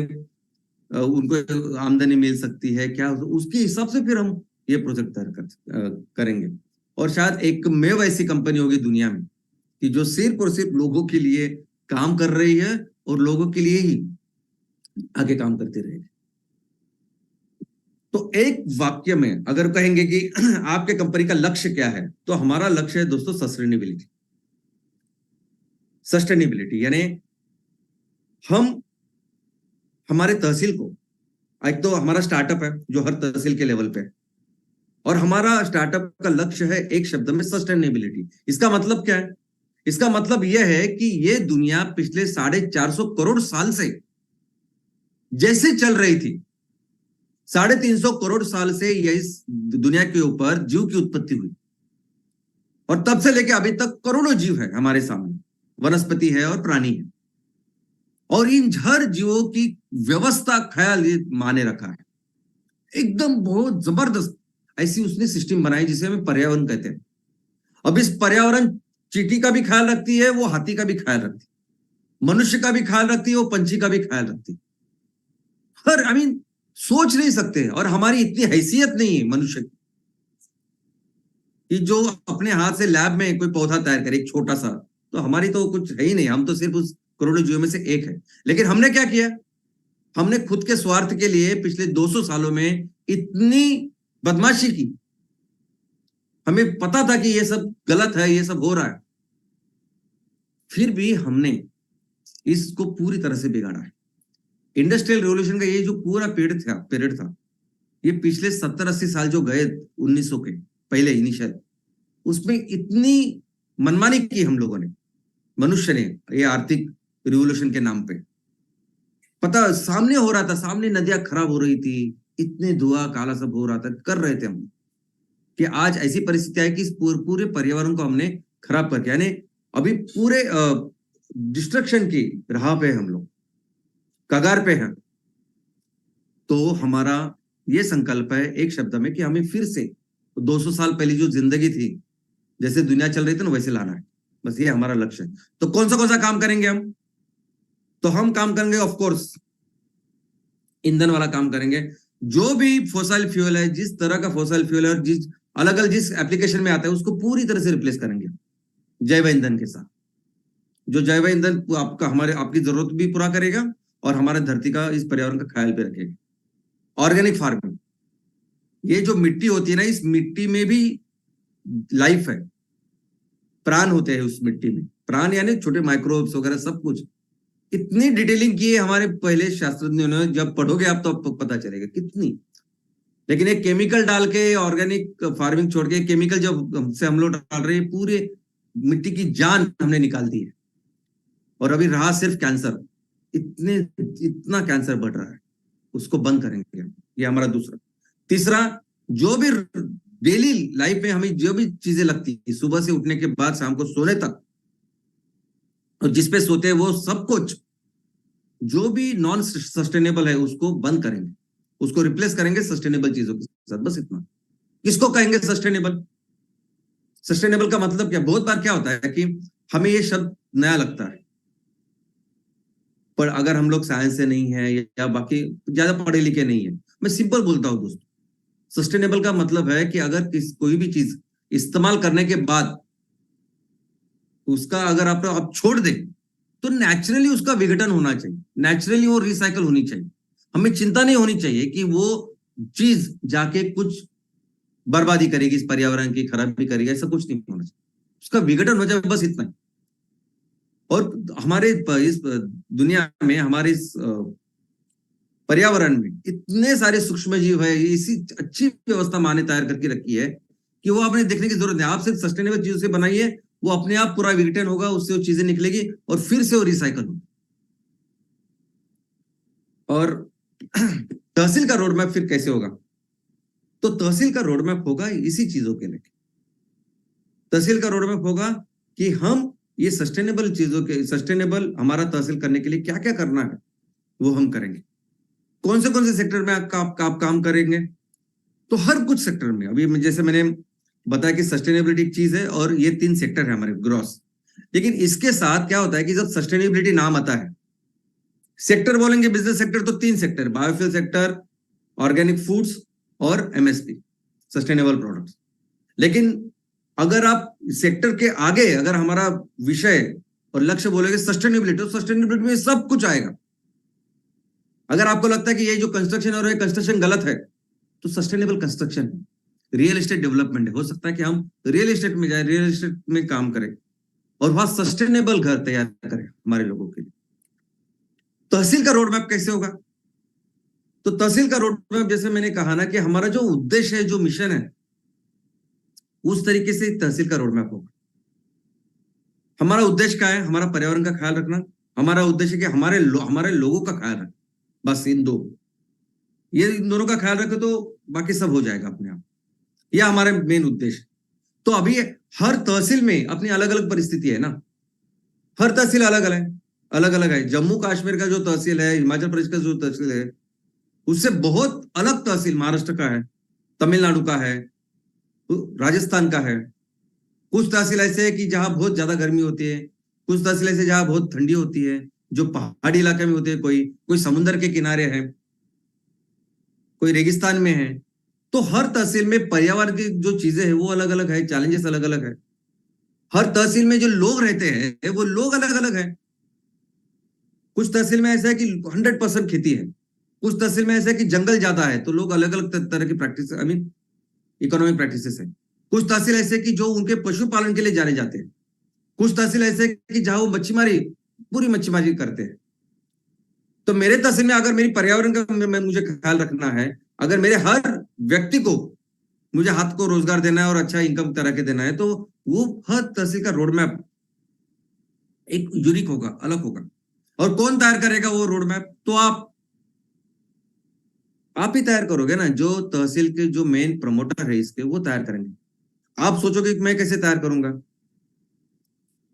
उनको आमदनी मिल सकती है, क्या उसके हिसाब से फिर हम ये प्रोजेक्ट तैयार करेंगे। और शायद एकमेव ऐसी कंपनी होगी दुनिया में कि जो सिर्फ और सिर्फ लोगों के लिए काम कर रही है और लोगों के लिए ही आगे काम करते रहेगी। तो एक वाक्य में अगर कहेंगे कि आपके कंपनी का लक्ष्य क्या है, तो हमारा लक्ष्य है दोस्तों सस्टेनेबिलिटी। सस्टेनेबिलिटी यानी हम हमारे तहसील को, एक तो हमारा स्टार्टअप है जो हर तहसील के लेवल पे है, और हमारा स्टार्टअप का लक्ष्य है एक शब्द में सस्टेनेबिलिटी। इसका मतलब क्या है? इसका मतलब यह है कि ये दुनिया पिछले 450 करोड़ साल से जैसे चल रही थी, 350 करोड़ साल से ये इस दुनिया के ऊपर जीव की उत्पत्ति हुई, और तब से लेकर अभी तक करोड़ों जीव है हमारे सामने, वनस्पति है और प्राणी है। और इन हर जीवों की व्यवस्था ख्याल माने रखा है, एकदम बहुत जबरदस्त ऐसी उसने सिस्टम बनाई जिसे हमें पर्यावरण कहते हैं। अब इस पर्यावरण चींटी का भी ख्याल रखती है, वो हाथी का भी ख्याल रखती है, मनुष्य का भी ख्याल रखती है, वो पंछी का भी ख्याल रखती है। हर सोच नहीं सकते, और हमारी इतनी हैसियत नहीं है मनुष्य की कि जो अपने हाथ से लैब में कोई पौधा तैयार करे, एक छोटा सा। तो हमारी तो कुछ है ही नहीं, हम तो सिर्फ उस करोड़ों जीवों में से एक है। लेकिन हमने क्या किया, हमने खुद के स्वार्थ के लिए पिछले 200 सालों में इतनी बदमाशी की, हमें पता था कि ये सब गलत है, ये सब हो रहा है, फिर भी हमने इसको पूरी तरह से बिगाड़ा है। इंडस्ट्रियल रिवॉल्यूशन का ये जो पूरा पीरियड था, ये पिछले 70-80 साल जो गए 1900 के पहले इनिशियल, उसमें इतनी मनमानी की हम लोगों ने, मनुष्य ने, ये आर्थिक रिवॉल्यूशन के नाम पे। पता सामने हो रहा था, सामने नदियां खराब हो रही थी, इतने धुआं काला सब हो रहा था, कर रहे थे हम, कि आज ऐसी परिस्थिति है कि इस पूरे पर्यावरण को हमने खराब करके, यानी अभी पूरे डिस्ट्रक्शन की राह पे हम लोग, कगार पे हैं। तो हमारा ये संकल्प है एक शब्द में कि हमें फिर से 200 साल पहले जो जिंदगी थी, जैसे दुनिया चल रही थी ना, वैसे लाना है। बस ये हमारा लक्ष्य है। तो कौन सा काम करेंगे हम? तो हम काम करेंगे ऑफ कोर्स ईंधन वाला काम करेंगे। जो भी फॉसिल फ्यूल है, जिस तरह का फॉसिल फ्यूल है और जिस अलग अलग जिस एप्लीकेशन में आता है, उसको पूरी तरह से रिप्लेस करेंगे जैव ईंधन के साथ। जो जैव ईंधन आपका आपकी जरूरत भी पूरा करेगा और हमारे धरती का, इस पर्यावरण का ख्याल भी रखेगा। ऑर्गेनिक फार्मिंग, ये जो मिट्टी होती है ना, इस मिट्टी में भी लाइफ है, प्राण होते हैं उस मिट्टी में। प्राण यानी छोटे माइक्रोब्स वगैरह सब कुछ। इतनी डिटेलिंग की है हमारे पहले शास्त्रज्ञों ने, जब पढ़ोगे आप तो आपको पता चलेगा कितनी। लेकिन एक केमिकल डाल के, ऑर्गेनिक फार्मिंग छोड़ के केमिकल जब हमसे हम लोग डाल रहे हैं, पूरे मिट्टी की जान हमने निकाल दी है। और अभी रहा सिर्फ कैंसर, इतना कैंसर बढ़ रहा है, उसको बंद करेंगे। ये हमारा दूसरा। तीसरा, जो भी डेली लाइफ में हमें जो भी चीजें लगती है, सुबह से उठने के बाद शाम को सोने तक, और जिस पे सोते हैं वो सब कुछ जो भी नॉन सस्टेनेबल है उसको बंद करेंगे, उसको रिप्लेस करेंगे सस्टेनेबल चीजों के साथ। बस इतना। किसको कहेंगे सस्टेनेबल? सस्टेनेबल का मतलब क्या? बहुत बार क्या होता है कि हमें ये शब्द नया लगता है, पर अगर हम लोग साइंस से नहीं है या बाकी ज्यादा पढ़े लिखे नहीं है, मैं सिंपल बोलता हूं दोस्तों, सस्टेनेबल का मतलब है कि अगर कोई भी चीज इस्तेमाल करने के बाद उसका अगर आप छोड़ दें, तो नेचुरली उसका विघटन होना चाहिए, नेचुरली वो रिसाइकल होनी चाहिए। हमें चिंता नहीं होनी चाहिए कि वो चीज जाके कुछ बर्बादी करेगी, इस पर्यावरण की खराबी करेगी, ऐसा कुछ नहीं होना चाहिए, उसका विघटन हो जाए, बस इतना ही। और हमारे इस दुनिया में, हमारे इस पर्यावरण में इतने सारे सूक्ष्म जीव है, इसी अच्छी व्यवस्था माँ ने तैयार करके रखी है कि वो आपने देखने की जरूरत नहीं। आप सिर्फ सस्टेनेबल चीजों से बनाइए, वो अपने आप पूरा विघटन होगा, उससे वो चीजें निकलेगी और फिर से वो रिसाइकल होगी। और तहसील का रोड मैप फिर कैसे होगा? तो तहसील का रोड मैप होगा इसी चीजों के लिए। तहसील का रोड मैप होगा कि हम ये सस्टेनेबल चीजों के, सस्टेनेबल हमारा तहसील करने के लिए क्या क्या करना है वो हम करेंगे। कौन से सेक्टर में आप काम करेंगे? तो हर कुछ सेक्टर में। अभी जैसे मैंने बताया कि सस्टेनेबिलिटी एक चीज है और ये 3 सेक्टर है हमारे ग्रॉस। लेकिन इसके साथ क्या होता है कि जब सस्टेनेबिलिटी नाम आता है, सेक्टर बोलेंगे बिजनेस सेक्टर, तो 3 sector, biofuel sector, organic foods और एमएसपी, सस्टेनेबल प्रोडक्ट्स। लेकिन अगर आप सेक्टर के आगे अगर हमारा विषय और लक्ष्य बोलेंगे सस्टेनेबिलिटी, तो सस्टेनेबिलिटी में सब कुछ आएगा। अगर आपको लगता है कि ये जो कंस्ट्रक्शन और कंस्ट्रक्शन गलत है, तो सस्टेनेबल कंस्ट्रक्शन है, रियल एस्टेट डेवलपमेंट है। हो सकता है कि हम रियल एस्टेट में जाए, रियल एस्टेट में काम करें और वहां सस्टेनेबल घर तैयार करें हमारे लोगों के लिए। तहसील का रोड मैप कैसे होगा? तो तहसील का रोड मैप, जैसे मैंने कहा ना कि हमारा जो उद्देश्य है, जो मिशन है, उस तरीके से तहसील का रोड मैप होगा। हमारा उद्देश्य क्या है? हमारा पर्यावरण का ख्याल रखना। हमारा उद्देश्य कि हमारे लोगों का ख्याल रखना। बस इन दोनों का ख्याल रखे तो बाकी सब हो जाएगा अपने आप। यह हमारे मेन उद्देश्य। तो अभी हर तहसील में अपनी अलग अलग परिस्थिति है ना, हर तहसील अलग अलग है। जम्मू कश्मीर का जो तहसील है, हिमाचल प्रदेश का जो तहसील है, उससे बहुत अलग तहसील महाराष्ट्र का है, तमिलनाडु का है, राजस्थान का है। कुछ तहसील ऐसे है कि जहां बहुत ज्यादा गर्मी होती है, कुछ तहसील ऐसे जहां बहुत ठंडी होती है, जो पहाड़ी इलाके में होते हैं, कोई समुद्र के किनारे है, कोई रेगिस्तान में है। तो हर तहसील में पर्यावरण की जो चीजें हैं वो अलग अलग है, चैलेंजेस अलग अलग है। हर तहसील में जो लोग रहते हैं वो लोग अलग अलग है। कुछ तहसील में ऐसा है कि 100% खेती है, कुछ तहसील में ऐसे है कि जंगल ज्यादा है तो लोग अलग अलग तरह की प्रैक्टिस इकोनॉमिक प्रैक्टिसेस है। कुछ तहसील ऐसे कि जो उनके पशुपालन के लिए जाने जाते हैं। कुछ तहसील ऐसे कि जहां वो मच्छीमारी पूरी मच्छीमारी करते हैं। तो मेरे तहसील में अगर मेरी पर्यावरण का मुझे ख्याल रखना है, अगर मेरे हर व्यक्ति को मुझे हाथ को रोजगार देना है और अच्छा इनकम तरह के देना है, तो वो हर तहसील का रोड मैप एक यूनिक होगा, अलग होगा। और कौन तैयार करेगा वो रोड मैप? तो आप ही तैयार करोगे ना। जो तहसील के जो मेन प्रमोटर है इसके, वो तैयार करेंगे। आप सोचोगे कि मैं कैसे तैयार करूंगा,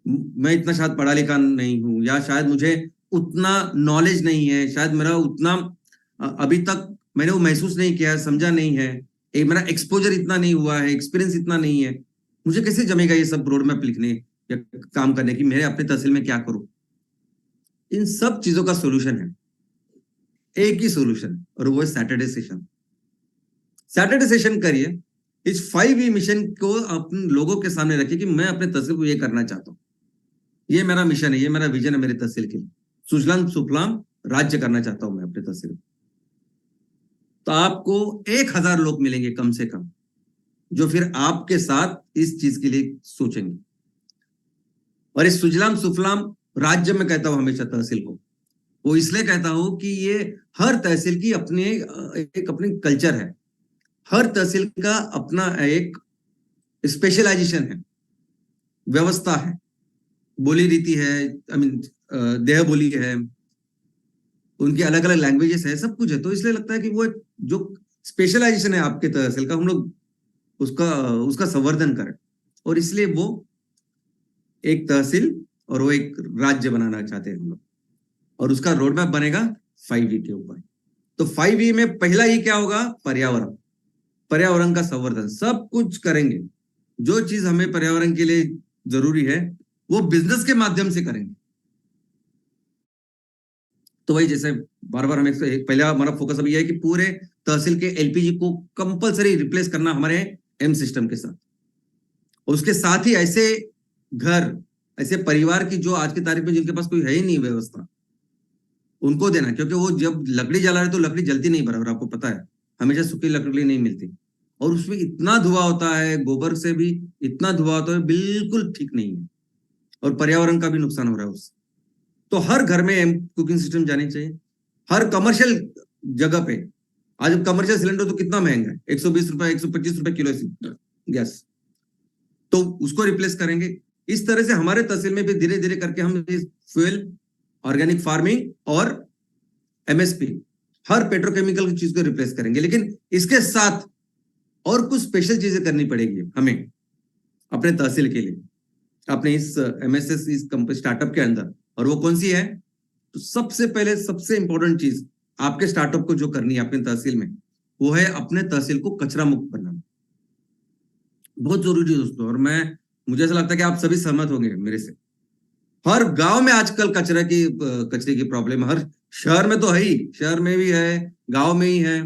मैं इतना शायद पढ़ा लिखा नहीं हूं, या शायद मुझे उतना नॉलेज नहीं है, शायद मेरा उतना अभी तक मैंने वो महसूस नहीं किया, समझा नहीं है, मेरा एक्सपोजर इतना नहीं हुआ है, एक्सपीरियंस इतना नहीं है, मुझे कैसे जमेगा ये सब रोड मैप लिखने या काम करने की, मेरे अपने तहसील में क्या करूं? इन सब चीजों का सोल्यूशन है, एक ही सोल्यूशन, और वो है सैटरडे सेशन। सैटरडे सेशन करिए, इस 5E मिशन को अपने लोगों के सामने रखिए कि मैं अपने तहसील को ये करना चाहता हूं, ये मेरा मिशन है, ये मेरा विजन है मेरे तहसील के लिए। सुजलाम सुफलाम राज्य करना चाहता हूं मैं अपने तहसील। तो आपको 1000 लोग मिलेंगे कम से कम, जो फिर आपके साथ इस चीज के लिए सोचेंगे। और इस सुजलाम सुफलाम राज्य में कहता हूं हमेशा तहसील को, वो इसलिए कहता हूं कि ये हर तहसील की अपनी कल्चर है, हर तहसील का अपना एक स्पेशलाइजेशन है, व्यवस्था है, बोली रीति है, देह बोली है, उनकी अलग अलग लैंग्वेजेस है, सब कुछ है। तो इसलिए लगता है कि वो जो स्पेशलाइजेशन है आपके तहसील का, हम लोग उसका संवर्धन करें, और इसलिए वो एक तहसील और वो एक राज्य बनाना चाहते हैं हम लोग, और उसका रोड मैप बनेगा 5E के ऊपर। तो 5E में पहला ही क्या होगा? पर्यावरण, पर्यावरण का संवर्धन। सब कुछ करेंगे, जो चीज हमें पर्यावरण के लिए जरूरी है वो बिजनेस के माध्यम से करेंगे। तो वही जैसे बार बार हमें पहला हमारा फोकस अभी है कि पूरे तहसील के एलपीजी को कंपलसरी रिप्लेस करना हमारे एम सिस्टम के साथ। और उसके साथ ही ऐसे घर, ऐसे परिवार की जो आज की तारीख में जिनके पास कोई है ही नहीं व्यवस्था, उनको देना, क्योंकि वो जब लकड़ी जला रहे तो लकड़ी जलती नहीं बराबर, आपको पता है, हमेशा सूखी लकड़ी नहीं मिलती, और उसमें इतना धुआं होता है, गोबर से भी इतना धुआं होता है, बिल्कुल ठीक नहीं है, और पर्यावरण का भी नुकसान हो रहा है उससे। तो हर घर में कुकिंग सिस्टम जानी चाहिए, हर कमर्शियल जगह पे। आज कमर्शियल सिलेंडर तो कितना महंगा है, 120 रुपए 125 रुपए किलो गैस, तो उसको रिप्लेस करेंगे। इस तरह से हमारे तहसील में भी धीरे धीरे करके हम फ्यूल, ऑर्गेनिक फार्मिंग और एमएसपी, हर पेट्रोकेमिकल की चीज को रिप्लेस करेंगे। लेकिन इसके साथ और कुछ स्पेशल चीजें करनी पड़ेगी हमें अपने तहसील के लिए, अपने इस एमएसएस इस स्टार्टअप के अंदर। और वो कौन सी है? तो सबसे पहले सबसे इंपॉर्टेंट चीज आपके स्टार्टअप को जो करनी है अपने तहसील में, वो है अपने तहसील को कचरा मुक्त बनाना। बहुत जरूरी है दोस्तों, और मुझे ऐसा लगता है कि आप सभी सहमत होंगे मेरे से। हर गांव में आजकल कचरे की प्रॉब्लम, हर शहर में तो है ही, शहर में भी है, गांव में ही है।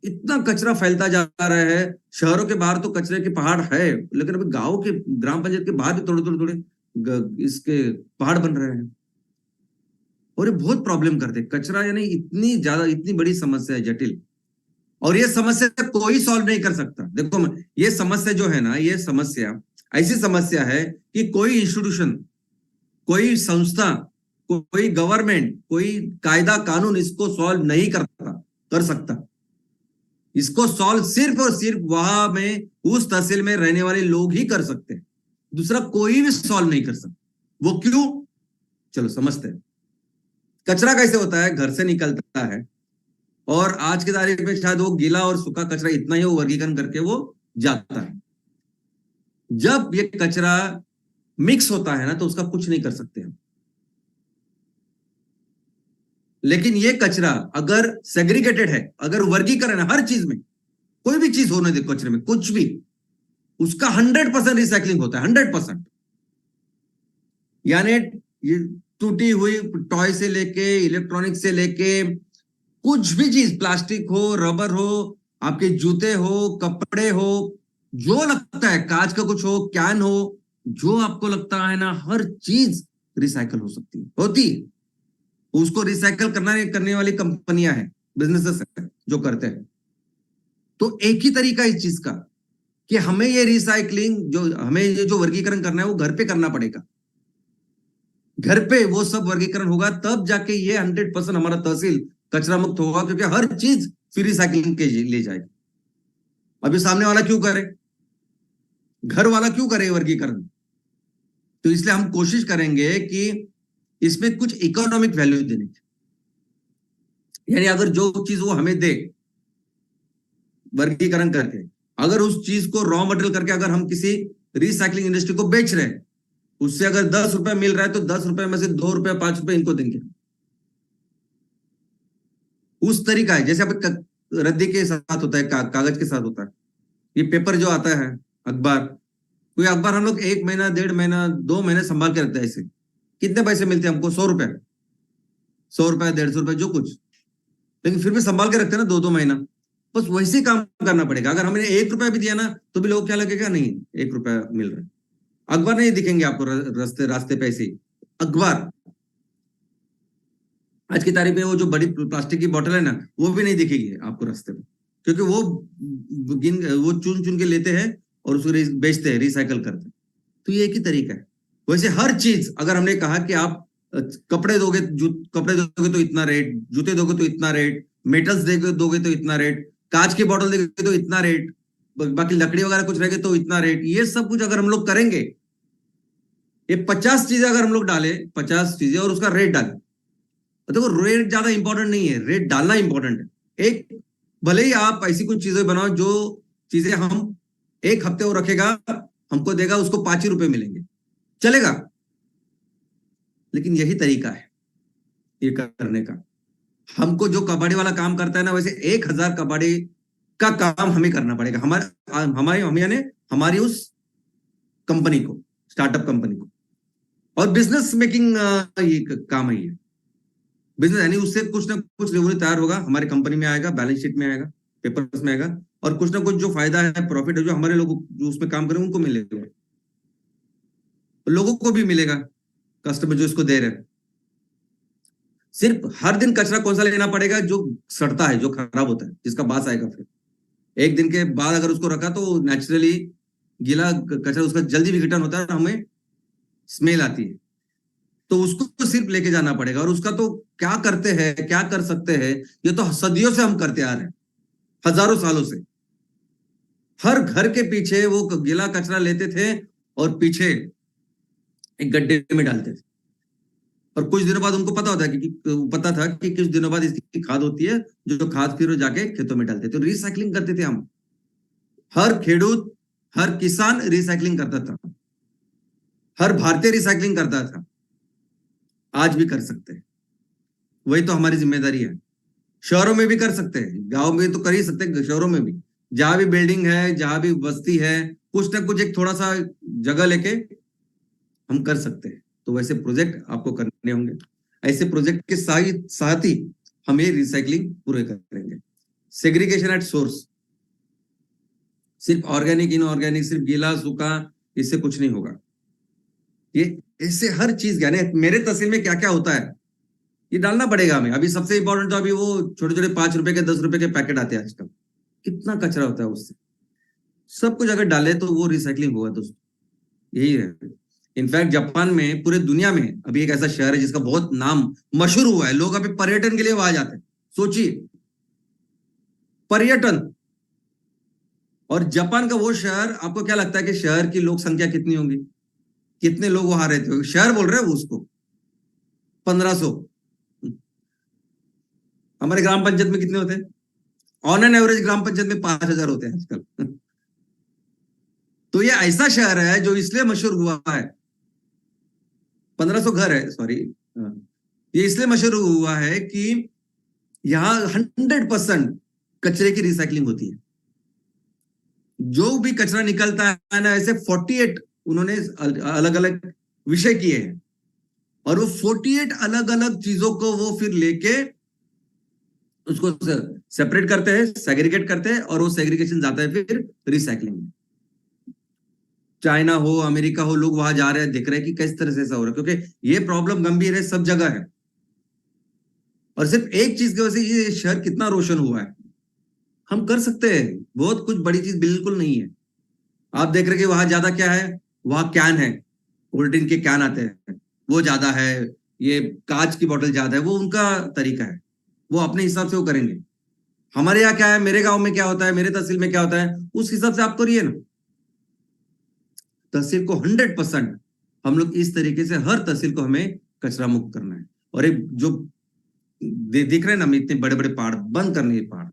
इतना कचरा फैलता जा रहा है, शहरों के बाहर तो कचरे के पहाड़ है, लेकिन अभी गांव के ग्राम पंचायत के बाहर भी थोड़े इसके पहाड़ बन रहे हैं, और ये बहुत प्रॉब्लम करते हैं। कचरा यानी इतनी बड़ी समस्या है, जटिल, और ये समस्या कोई सॉल्व नहीं कर सकता। देखो, ये समस्या जो है ना, ये समस्या ऐसी समस्या है कि कोई इंस्टीट्यूशन, कोई संस्था, कोई गवर्नमेंट, कोई कायदा कानून इसको सॉल्व नहीं कर सकता। इसको सॉल्व सिर्फ और सिर्फ वहां में उस तहसील में रहने वाले लोग ही कर सकते हैं, दूसरा कोई भी सॉल्व नहीं कर सकता। वो क्यों? चलो समझते हैं। कचरा कैसे होता है? घर से निकलता है, और आज की तारीख में शायद वो गीला और सूखा कचरा इतना ही वो वर्गीकरण करके वो जाता है। जब ये कचरा मिक्स होता है ना, तो उसका कुछ नहीं कर सकते हम। लेकिन ये कचरा अगर सेग्रीगेटेड है, अगर वर्गीकरण है, हर चीज में, कोई भी चीज होने दे कचरे में, कुछ भी, उसका 100% रिसाइकलिंग होता है, 100%। यानी ये टूटी हुई टॉय से लेके, इलेक्ट्रॉनिक से लेके, कुछ भी चीज, प्लास्टिक हो, रबर हो, आपके जूते हो, कपड़े हो, जो लगता है, कांच का कुछ हो, कैन हो, जो आपको लगता है ना, हर चीज रिसाइकल हो सकती है, होती है। उसको रिसाइकल करने वाली कंपनियां हैं, बिजनेसेस हैं जो करते हैं। तो एक ही तरीका इस चीज का कि हमें ये रिसाइकलिंग जो हमें ये जो वर्गीकरण करना है वो घर पे करना पड़ेगा। घर पे वो सब वर्गीकरण होगा तब जाके ये 100% हमारा तहसील कचरा मुक्त होगा, क्योंकि हर चीज फिर रिसाइकलिंग के लिए जाएगी। अभी सामने वाला क्यों करे, घर वाला क्यों करे वर्गीकरण? तो इसलिए हम कोशिश करेंगे कि इसमें कुछ इकोनॉमिक वैल्यू देने की, यानी अगर जो चीज वो हमें दे वर्गीकरण करके, अगर उस चीज को रॉ मटेरियल करके अगर हम किसी रिसाइकलिंग इंडस्ट्री को बेच रहे हैं, उससे अगर 10 रुपए मिल रहा है तो 10 रुपए में से 2 रुपए 5 रुपए इनको देंगे। उस तरीका है जैसे अब रद्दी के साथ होता है, कागज के साथ होता है। ये पेपर जो आता है अखबार, कोई अखबार हम लोग 1 महीना 1.5 महीना 2 महीने संभाल के रखते हैं। ऐसे कितने पैसे मिलते हैं हमको? 100 रुपए, 100 रुपए 150 रुपए जो कुछ, लेकिन फिर भी संभाल के रखते हैं ना 2-2 महीना। बस वैसे काम करना पड़ेगा। अगर हमने 1 रुपया भी दिया ना तो भी लोग क्या लगेगा, नहीं 1 रुपया मिल रहा है। अखबार नहीं दिखेंगे आपको रास्ते पे ऐसे ही अखबार। आज की तारीख में वो जो बड़ी प्लास्टिक की बोतल है ना, वो भी नहीं दिखेगी आपको रास्ते पे, क्योंकि वो चुन चुन के लेते हैं और उसको बेचते हैं, रिसाइकल करते हैं। तो ये एक ही तरीका है। वैसे हर चीज, अगर हमने कहा कि आप कपड़े दोगे तो इतना रेट, जूते दोगे तो इतना रेट, मेटल्स दोगे तो इतना रेट, कांच की बोतल दोगे तो इतना रेट, बाकी लकड़ी वगैरह कुछ रहेगा तो इतना रेट, ये सब कुछ अगर हम लोग करेंगे, ये 50 चीजें अगर हम लोग डाले, 50 चीजें और उसका रेट डाले, देखो रेट ज्यादा इंपॉर्टेंट नहीं है, रेट डालना इंपॉर्टेंट है। एक भले ही आप ऐसी कुछ चीजें बनाओ जो चीजें हम 1 हफ्ते वो रखेगा, हमको देगा, उसको 5 ही रुपए मिलेंगे, चलेगा। लेकिन यही तरीका है ये करने का। हमको जो कबाड़ी वाला काम करता है ना, वैसे 1000 कबाड़ी का काम हमें करना पड़ेगा, हमारे यानी हमारी उस कंपनी को, स्टार्टअप कंपनी को। और बिजनेस मेकिंग ये काम है, ये बिजनेस, यानी उससे कुछ ना कुछ रेवेन्यू तैयार होगा, हमारी कंपनी में आएगा, बैलेंस शीट में आएगा, पेपर्स में आएगा, और कुछ ना कुछ जो फायदा है, प्रॉफिट है, जो हमारे लोग जो उसमें काम करेंगे उनको मिलेगा, लोगों को भी मिलेगा, कस्टमर जो इसको दे रहे हैं। सिर्फ हर दिन कचरा कौन सा लेना पड़ेगा? जो सड़ता है, जो खराब होता है, जिसका बास आएगा। फिर 1 दिन के बाद अगर उसको रखा तो नेचुरली गीला कचरा उसका जल्दी विघटन होता है, हमें स्मेल आती है, तो उसको तो सिर्फ लेके जाना पड़ेगा। और उसका तो क्या करते हैं, क्या कर सकते हैं, ये तो सदियों से हम करते आ रहे हैं, हजारों सालों से। हर घर के पीछे वो गीला कचरा लेते थे और पीछे एक गड्ढे में डालते थे, और कुछ दिनों बाद उनको पता था कि कुछ दिनों बाद इसकी खाद होती है, जो खाद फिर जाके खेतों में डालते थे। तो रिसाइकलिंग करते थे हम, हर खेडूत, हर किसान रिसाइकलिंग करता था, हर भारतीय रिसाइकलिंग करता था। आज भी कर सकते हैं, वही तो हमारी जिम्मेदारी है। शहरों में भी कर सकते हैं, गांव में तो कर ही सकते हैं, शहरों में भी जहां भी बिल्डिंग है, जहां भी बस्ती है, कुछ ना कुछ एक थोड़ा सा जगह लेके हम कर सकते हैं। तो वैसे प्रोजेक्ट आपको करने होंगे, ऐसे प्रोजेक्ट के साथ ही हम ये रिसाइकलिंग पूरे करेंगे। सेग्रीगेशन एट सोर्स, सिर्फ ऑर्गेनिक इनऑर्गेनिक, सिर्फ गीला सूखा, इससे कुछ नहीं होगा। ये ऐसे हर चीज, यानी मेरे तहसील में क्या क्या होता है ये डालना पड़ेगा हमें। अभी सबसे इंपॉर्टेंट तो अभी वो छोटे छोटे 5 रुपए के 10 रुपए के पैकेट आते हैं आजकल, कितना कचरा होता है उससे। सब कुछ अगर डाले तो वो रिसाइकलिंग होगा दोस्तों, यही है। इनफैक्ट जापान में, पूरे दुनिया में अभी एक ऐसा शहर है जिसका बहुत नाम मशहूर हुआ है, लोग अभी पर्यटन के लिए वहां जाते हैं। सोचिए, पर्यटन। और जापान का वो शहर, आपको क्या लगता है कि शहर की लोक संख्या कितनी होगी? कितने लोग वहां रहते हो? शहर बोल रहे हैं वो उसको, 1500। हमारे ग्राम पंचायत में कितने होते हैं? ऑन एन एवरेज ग्राम पंचायत में 5000 होते हैं आजकल। तो ये ऐसा शहर है जो इसलिए मशहूर हुआ है, 1500 घर है, सॉरी, ये इसलिए मशहूर हुआ है कि यहां 100% कचरे की रिसाइकलिंग होती है। जो भी कचरा निकलता है ना, ऐसे 48 उन्होंने अलग अलग विषय किए हैं, और वो 48 अलग अलग चीजों को वो फिर लेके उसको सेपरेट करते हैं, सेग्रीगेट करते हैं, और वो सेग्रीगेशन जाता है फिर रिसाइकलिंग में। चाइना हो, अमेरिका हो, लोग वहां जा रहे हैं, देख रहे हैं कि किस तरह से ऐसा हो रहा है, क्योंकि ये प्रॉब्लम गंभीर है, सब जगह है। और सिर्फ एक चीज की वजह से ये शहर कितना रोशन हुआ है। हम कर सकते हैं, बहुत कुछ बड़ी चीज बिल्कुल नहीं है। आप देख रहे कि वहां ज्यादा क्या है, वहां कैन है, कोल्ड ड्रिंक के कैन आते हैं, वो ज्यादा है, ये कांच की बोतल ज्यादा है, वो उनका तरीका है, वो अपने हिसाब से वो करेंगे। हमारे यहाँ क्या है, मेरे गांव में क्या होता है, मेरे तहसील में क्या होता है, उस हिसाब से आप करिए ना। तहसील को 100% हम लोग इस तरीके से, हर तहसील को हमें कचरा मुक्त करना है। और एक जो दिख रहे हैं ना, इतने बड़े बड़े पहाड़ बंद करने ये पहाड़।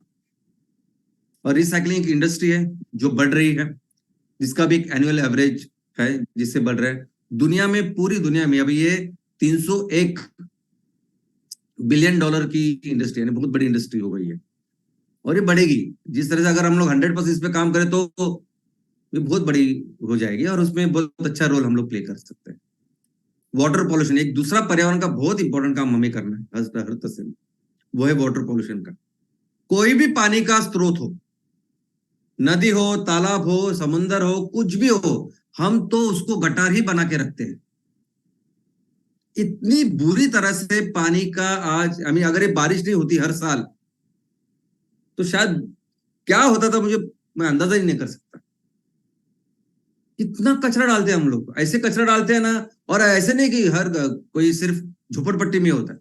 और रिसाइकलिंग की इंडस्ट्री है जो बढ़ रही है, जिसका भी एक एनुअल एवरेज है जिससे बढ़ रहा है। दुनिया में, पूरी दुनिया में अभी ये 301 बिलियन डॉलर की इंडस्ट्री, यानी बहुत बड़ी इंडस्ट्री हो गई है और ये बढ़ेगी। जिस तरह से अगर हम लोग 100% इस पे काम करें तो ये बहुत बड़ी हो जाएगी और उसमें बहुत अच्छा रोल हम लोग प्ले कर सकते हैं। वाटर पॉल्यूशन एक दूसरा पर्यावरण का बहुत इंपॉर्टेंट काम हमें करना है हर तहसील में, वो है वाटर पॉल्यूशन का। कोई भी पानी का स्रोत हो, नदी हो, तालाब हो, समुंदर हो, कुछ भी हो, हम तो उसको गटार ही बना के रखते हैं। इतनी बुरी तरह से पानी का आज, अगर ये बारिश नहीं होती हर साल तो शायद क्या होता था मुझे, मैं अंदाजा ही नहीं कर सकता। कितना कचरा डालते हैं हम लोग, ऐसे कचरा डालते हैं ना। और ऐसे नहीं कि हर कोई सिर्फ झोपड़पट्टी में होता है,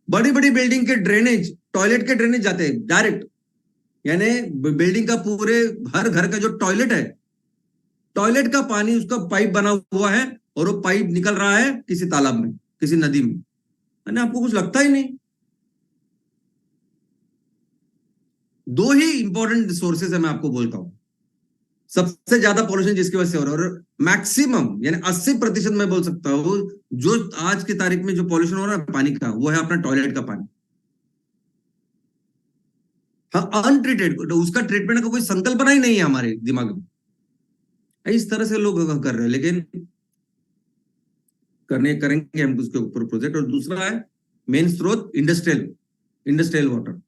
बड़ी बड़ी बिल्डिंग के ड्रेनेज, टॉयलेट के ड्रेनेज जाते हैं डायरेक्ट, यानी बिल्डिंग का पूरे हर घर का जो टॉयलेट है, टॉयलेट का पानी उसका पाइप बना हुआ है और वो पाइप निकल रहा है किसी तालाब में, किसी नदी में, यानी आपको कुछ लगता ही नहीं। दो ही इंपॉर्टेंट सोर्सेस है मैं आपको बोलता हूं, सबसे ज्यादा पॉल्यूशन जिसकी वजह से हो रहा है, और मैक्सिमम यानी 80% मैं बोल सकता हूं जो आज की तारीख में जो पॉल्यूशन हो रहा है पानी का, वो है अपना टॉयलेट का पानी। हाँ, अनट्रीटेड, उसका ट्रीटमेंट का कोई संकल्पना ही नहीं है हमारे दिमाग में। इस तरह से लोग कर रहे हैं, लेकिन करेंगे हम उसके ऊपर प्रोजेक्ट। और दूसरा है मेन स्रोत इंडस्ट्रियल वाटर।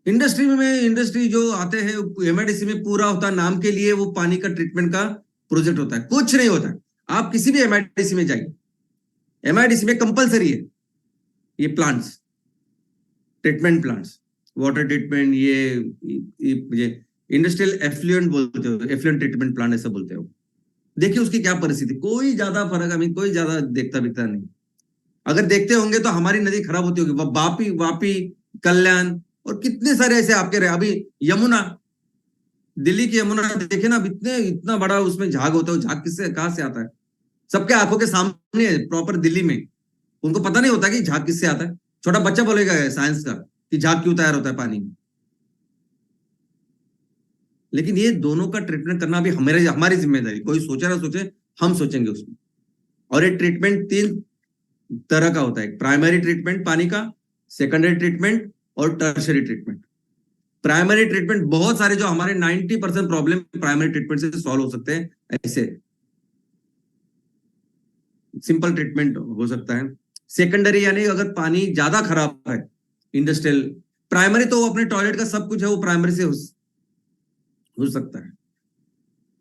इंडस्ट्री जो आते हैं एमआईडीसी में पूरा होता है, नाम के लिए वो पानी का ट्रीटमेंट का प्रोजेक्ट होता है, कुछ नहीं होता है। आप किसी भी एमआईडीसी में जाइए, एमआईडीसी में कंपलसरी है ये plants, treatment plants, water treatment, ये इंडस्ट्रियल एफ्लुएंट बोलते हो, एफ्लुएंट ट्रीटमेंट प्लांट ऐसा बोलते हो। देखिए उसकी क्या परिस्थिति, कोई ज्यादा फर्क, कोई ज्यादा देखता बिकता नहीं। अगर देखते होंगे तो हमारी नदी खराब होती होगी, वापी, कल्याण, और कितने सारे ऐसे आपके रहे। अभी यमुना, दिल्ली की यमुना देखे ना, इतना बड़ा उसमें झाग होता है, झाग कहां से आता है, सबके आंखों के सामने है प्रॉपर दिल्ली में। उनको पता नहीं होता कि झाग किससे आता है। छोटा बच्चा बोलेगा साइंस का कि झाग क्यों तैयार होता है पानी में। लेकिन ये दोनों का ट्रीटमेंट करना भी हमारी जिम्मेदारी, कोई सोचे ना सोचे, हम सोचेंगे उसमें। और ये ट्रीटमेंट 3 तरह का होता है, प्राइमरी ट्रीटमेंट पानी का, सेकेंडरी ट्रीटमेंट और टर्शरी ट्रीटमेंट। प्राइमरी ट्रीटमेंट बहुत सारे, जो हमारे 90% प्रॉब्लम प्राइमरी ट्रीटमेंट से सॉल्व हो सकते हैं। ऐसे सिंपल ट्रीटमेंट हो सकता है। सेकेंडरी यानी अगर पानी ज्यादा खराब है इंडस्ट्रियल, प्राइमरी तो वो अपने टॉयलेट का सब कुछ है, वो प्राइमरी से हो सकता है।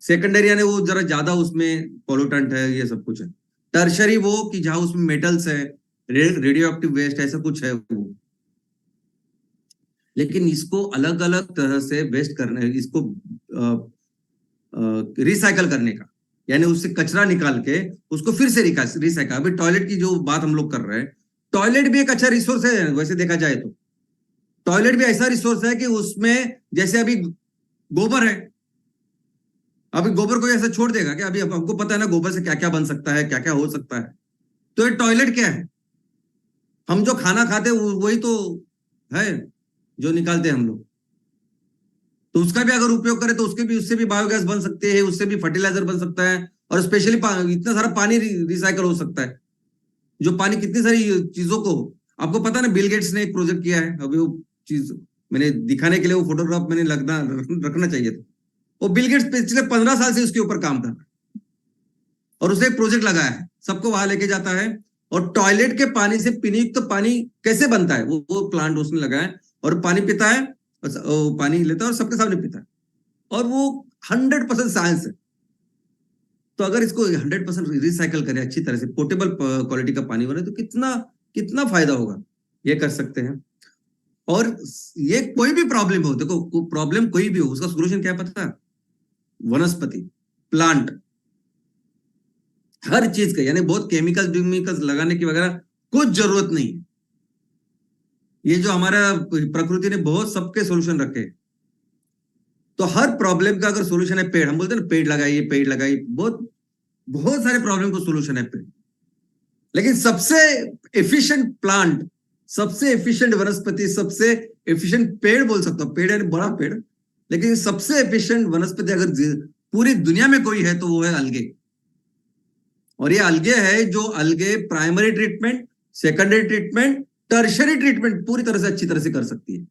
सेकेंडरी यानी वो जरा ज्यादा उसमें पोल्यूटेंट है, ये सब कुछ है। टर्शरी वो कि जहां उसमें मेटल्स है, रेडियो एक्टिव वेस्ट, ऐसा कुछ है वो। लेकिन इसको अलग अलग तरह से वेस्ट करने, इसको रिसाइकल करने का, यानी उससे कचरा निकाल के उसको फिर से रिसाइकल। अभी टॉयलेट की जो बात हम लोग कर रहे हैं, टॉयलेट भी एक अच्छा रिसोर्स है वैसे देखा जाए तो। टॉयलेट भी ऐसा रिसोर्स है कि उसमें जैसे अभी गोबर है, अभी गोबर को ऐसा छोड़ देगा कि अभी हमको पता है ना गोबर से क्या क्या बन सकता है, क्या क्या हो सकता है। तो ये टॉयलेट क्या है, हम जो खाना खाते हैं वही तो है जो निकालते हैं हम लोग। तो उसका भी अगर उपयोग करें तो उससे भी बायोगैस बन सकते हैं, उससे भी फर्टिलाइजर बन सकता है, और स्पेशली इतना सारा पानी रिसाइकल हो सकता है। जो पानी कितनी सारी चीजों को, आपको पता ना बिल गेट्स ने एक प्रोजेक्ट किया है, अभी वो चीज मैंने दिखाने के लिए वो फोटोग्राफ मैंने रखना चाहिए था। वो बिल गेट्स पिछले 15 साल से उसके ऊपर काम कर रहा है और उसने एक प्रोजेक्ट लगाया है, सबको वहां लेके जाता है और टॉयलेट के पानी से पीने युक्त पानी कैसे बनता है वो प्लांट उसने लगाया, और पानी पीता है, पानी लेता है और सबके सामने पीता है, और वो 100% साइंस है। तो अगर इसको 100% रिसाइकल करें अच्छी तरह से, पोर्टेबल क्वालिटी का पानी बने, तो कितना कितना फायदा होगा। ये कर सकते हैं। और ये कोई भी प्रॉब्लम हो, देखो प्रॉब्लम कोई भी हो, उसका सोल्यूशन क्या है पता है? वनस्पति, प्लांट, हर चीज का, यानी बहुत केमिकल्स लगाने की वगैरह कुछ जरूरत नहीं है। ये जो हमारा प्रकृति ने बहुत सबके सोल्यूशन रखे हैं। तो हर प्रॉब्लम का अगर सोल्यूशन है पेड़, हम बोलते हैं ना पेड़ लगाइए, बहुत बहुत सारे प्रॉब्लम को सोल्यूशन है पेड़। लेकिन सबसे एफिशिएंट प्लांट, सबसे एफिशिएंट वनस्पति, सबसे एफिशिएंट पेड़ बोल सकता हूं, पेड़ है बड़ा पेड़, लेकिन सबसे एफिशिएंट वनस्पति अगर पूरी दुनिया में कोई है तो वो है अलगे। और ये अलगे है जो अलगे primary treatment, secondary treatment, tertiary treatment पूरी तरह से अच्छी तरह से कर सकती है।